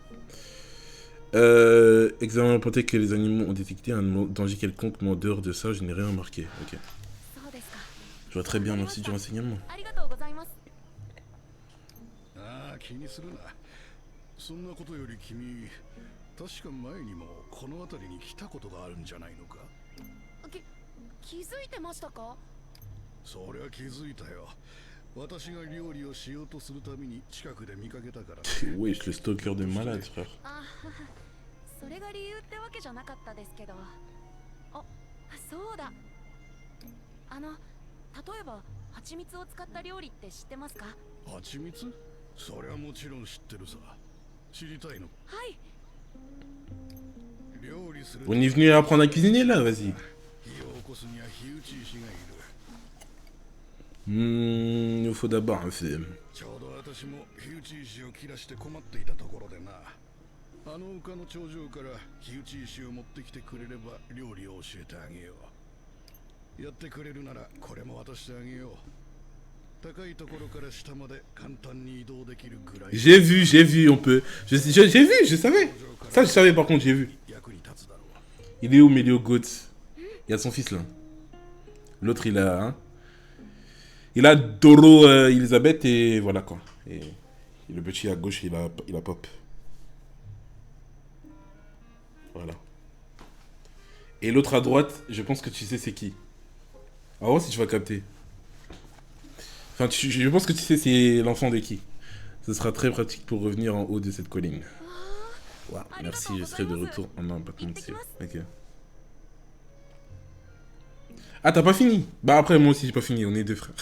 Speaker 1: Examen reporté que les animaux ont détecté un danger quelconque, mais en dehors de ça, je n'ai rien remarqué. Ok. Je vois très bien, merci du renseignement.
Speaker 5: ああ、気にするな。そんなことより君、確か前にもこの辺りに来たことがあるんじゃないのか。
Speaker 2: 気づいてましたか？
Speaker 5: そりゃ気づいたよ。私が料理をしようとするたびに近くで見かけたから。
Speaker 1: Wesh, le stalker de malade, frère.
Speaker 2: それが理由ってわけじゃなかったですけど。あ、そうだ。例えば蜂蜜を使った料理って知ってますか？
Speaker 5: 蜂蜜？そりゃもちろん知ってるさ。知りたいの？
Speaker 2: はい。
Speaker 5: 料理する。
Speaker 1: On est venu apprendre à cuisiner là, vas-y.
Speaker 5: 火を起こすには火打ち石がいる。
Speaker 1: Il nous faut d'abord un feu.
Speaker 5: ちょうど私も火打ち石を切らして困っていたところでな。あの丘の頂上から火打ち石を持ってきてくれれば料理を教えてあげよう。やってくれるならこれも渡してあげよう。高いところから下まで簡単に移動できるぐらい。
Speaker 1: J'ai vu, on peut. J'ai vu, je savais. Ça, je savais par contre, j'ai vu. Il est où, Melio Goetz? Il y a son fils là. L'autre, il a. Hein, il a Doro Elisabeth et voilà quoi. Et le petit à gauche, il a Pop. Voilà. Et l'autre à droite, je pense que tu sais c'est qui. Ah ouais, si tu vas capter. Enfin, je pense que tu sais c'est l'enfant de qui. Ce sera très pratique pour revenir en haut de cette colline. Wow, merci, je serai de retour en un bâton de ciel. Ok. Ah, t'as pas fini? Bah après, moi aussi, j'ai pas fini, on est deux frères.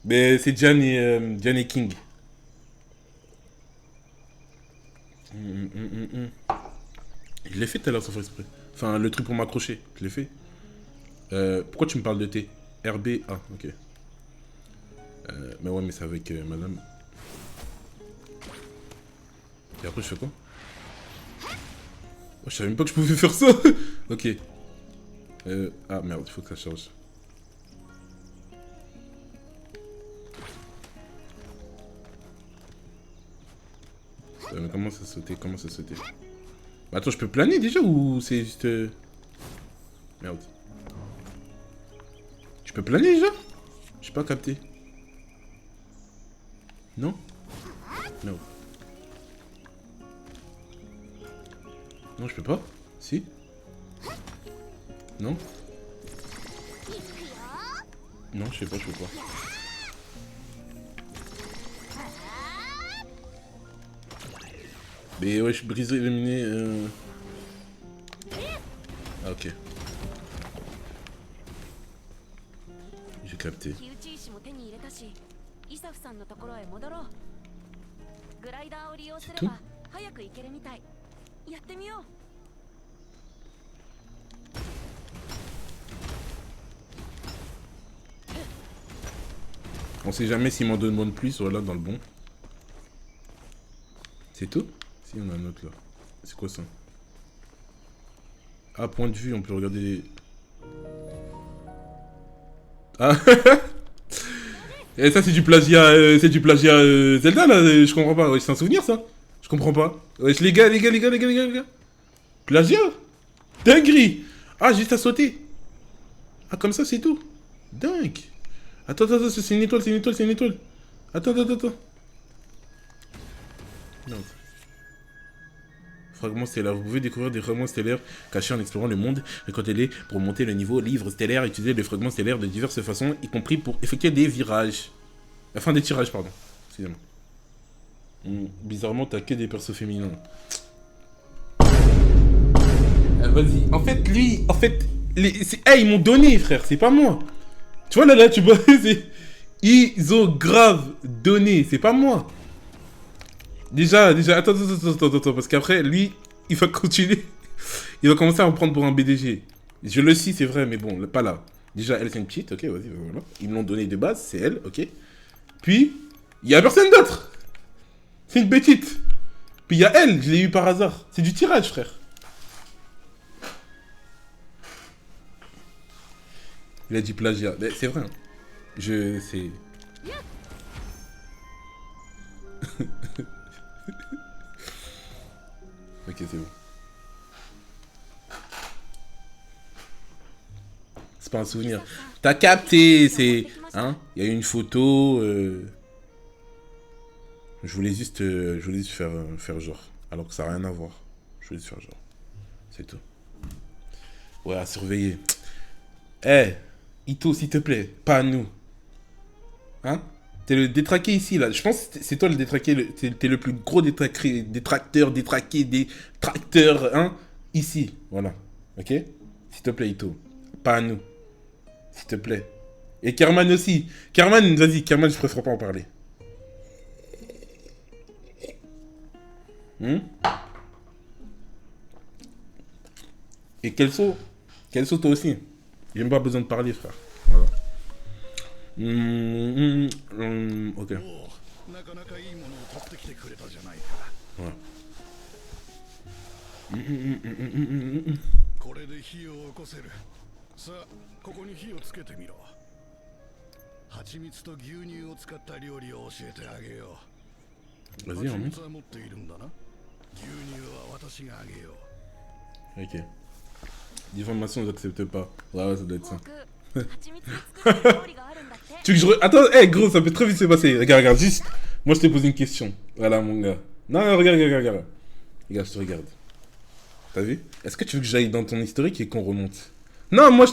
Speaker 1: Mais c'est Jan et King. Je l'ai fait tout à l'heure sans faire exprès. Enfin, le truc pour m'accrocher, je l'ai fait. Pourquoi tu me parles de thé? RB, ah, ok. Mais ouais, mais c'est avec madame. Et après, je fais quoi? Oh, je savais même pas que je pouvais faire ça. Ok. Ah merde, il faut que ça charge. Mais comment ça sautait? Comment ça sautait? Bah attends, je peux planer déjà ou c'est juste... Merde. Tu peux planer déjà? J'ai pas capté. Non? Non. Non, je peux pas? Si? Non? Non, je sais pas, je peux pas. Mais ouais, je suis brisé, éliminé. Ah, ok. J'ai capté.
Speaker 2: 火打ち石も手に入れたし、イサフさんのところへ戻ろう。グライダーを利用すれば早く行けるみたい。やってみよう。
Speaker 1: On sait jamais s'il m'en donne bon de plus, voilà, dans le bon. C'est tout? Si, on a un autre là. C'est quoi ça? Ah, point de vue, on peut regarder les... Ah. Et ça, c'est du plagiat, Zelda, là, je comprends pas. Ouais, c'est un souvenir, ça? Je comprends pas. Wesh, les gars. Plagiat? Dinguerie! Ah, juste à sauter. Ah, comme ça, c'est tout. Dingue. Attends, c'est une étoile. Attends. Non. Fragments stellaires. Vous pouvez découvrir des fragments stellaires cachés en explorant le monde. Récoltez-les pour monter le niveau livre stellaire. Utilisez les fragments stellaires de diverses façons, y compris pour effectuer des virages. Enfin, des tirages, pardon. Excusez-moi. Bizarrement, t'as que des persos féminins. Vas-y. En fait, ils m'ont donné, frère. C'est pas moi. Tu vois, là, tu vois, ils ont grave donné. C'est pas moi. Déjà, attends, parce qu'après, lui, il va continuer. Il va commencer à me prendre pour un BDG. Je le sais, c'est vrai, mais bon, pas là. Déjà, elle, c'est une petite, ok, vas-y, voilà. Ils me l'ont donné de base, c'est elle, ok. Puis, il y a personne d'autre. C'est une petite. Puis, il y a elle, je l'ai eu par hasard. C'est du tirage, frère. Il a dit plagiat. C'est vrai, hein. C'est... Ok, c'est bon. C'est pas un souvenir. T'as capté, c'est... Hein? Il y a eu une photo... Je voulais juste faire genre. Alors que ça n'a rien à voir. Je voulais juste faire genre. C'est tout. Ouais, à surveiller. Eh, Ito, s'il te plaît. Pas à nous. Hein? T'es le détraqué ici, là. Je pense que c'est toi le détraqué. T'es le plus gros détraqué, hein? Ici, voilà. Ok? S'il te plaît, Ito. Pas à nous. S'il te plaît. Et Kerman aussi. Kerman, vas-y, Kerman, je préfère pas en parler. Et Kelso, toi aussi. J'ai même pas besoin de parler, frère. Voilà. Ok. Ouais.
Speaker 5: これで火を起こせる。さあ、ここに火をつけてみろ。蜂蜜と牛乳を使った料理を教えてあげよう。
Speaker 1: Vas-y, on monte. Ok. Diffamation, on n'accepte pas. Ouais, ça doit être ça. Tu veux que je... Attends, hey, gros, ça peut très vite se passer. Regarde, juste... Moi, je t'ai posé une question. Voilà, mon gars. Non, regarde. Regarde, je te regarde. T'as vu? Est-ce que tu veux que j'aille dans ton historique et qu'on remonte? Non, moi, je te...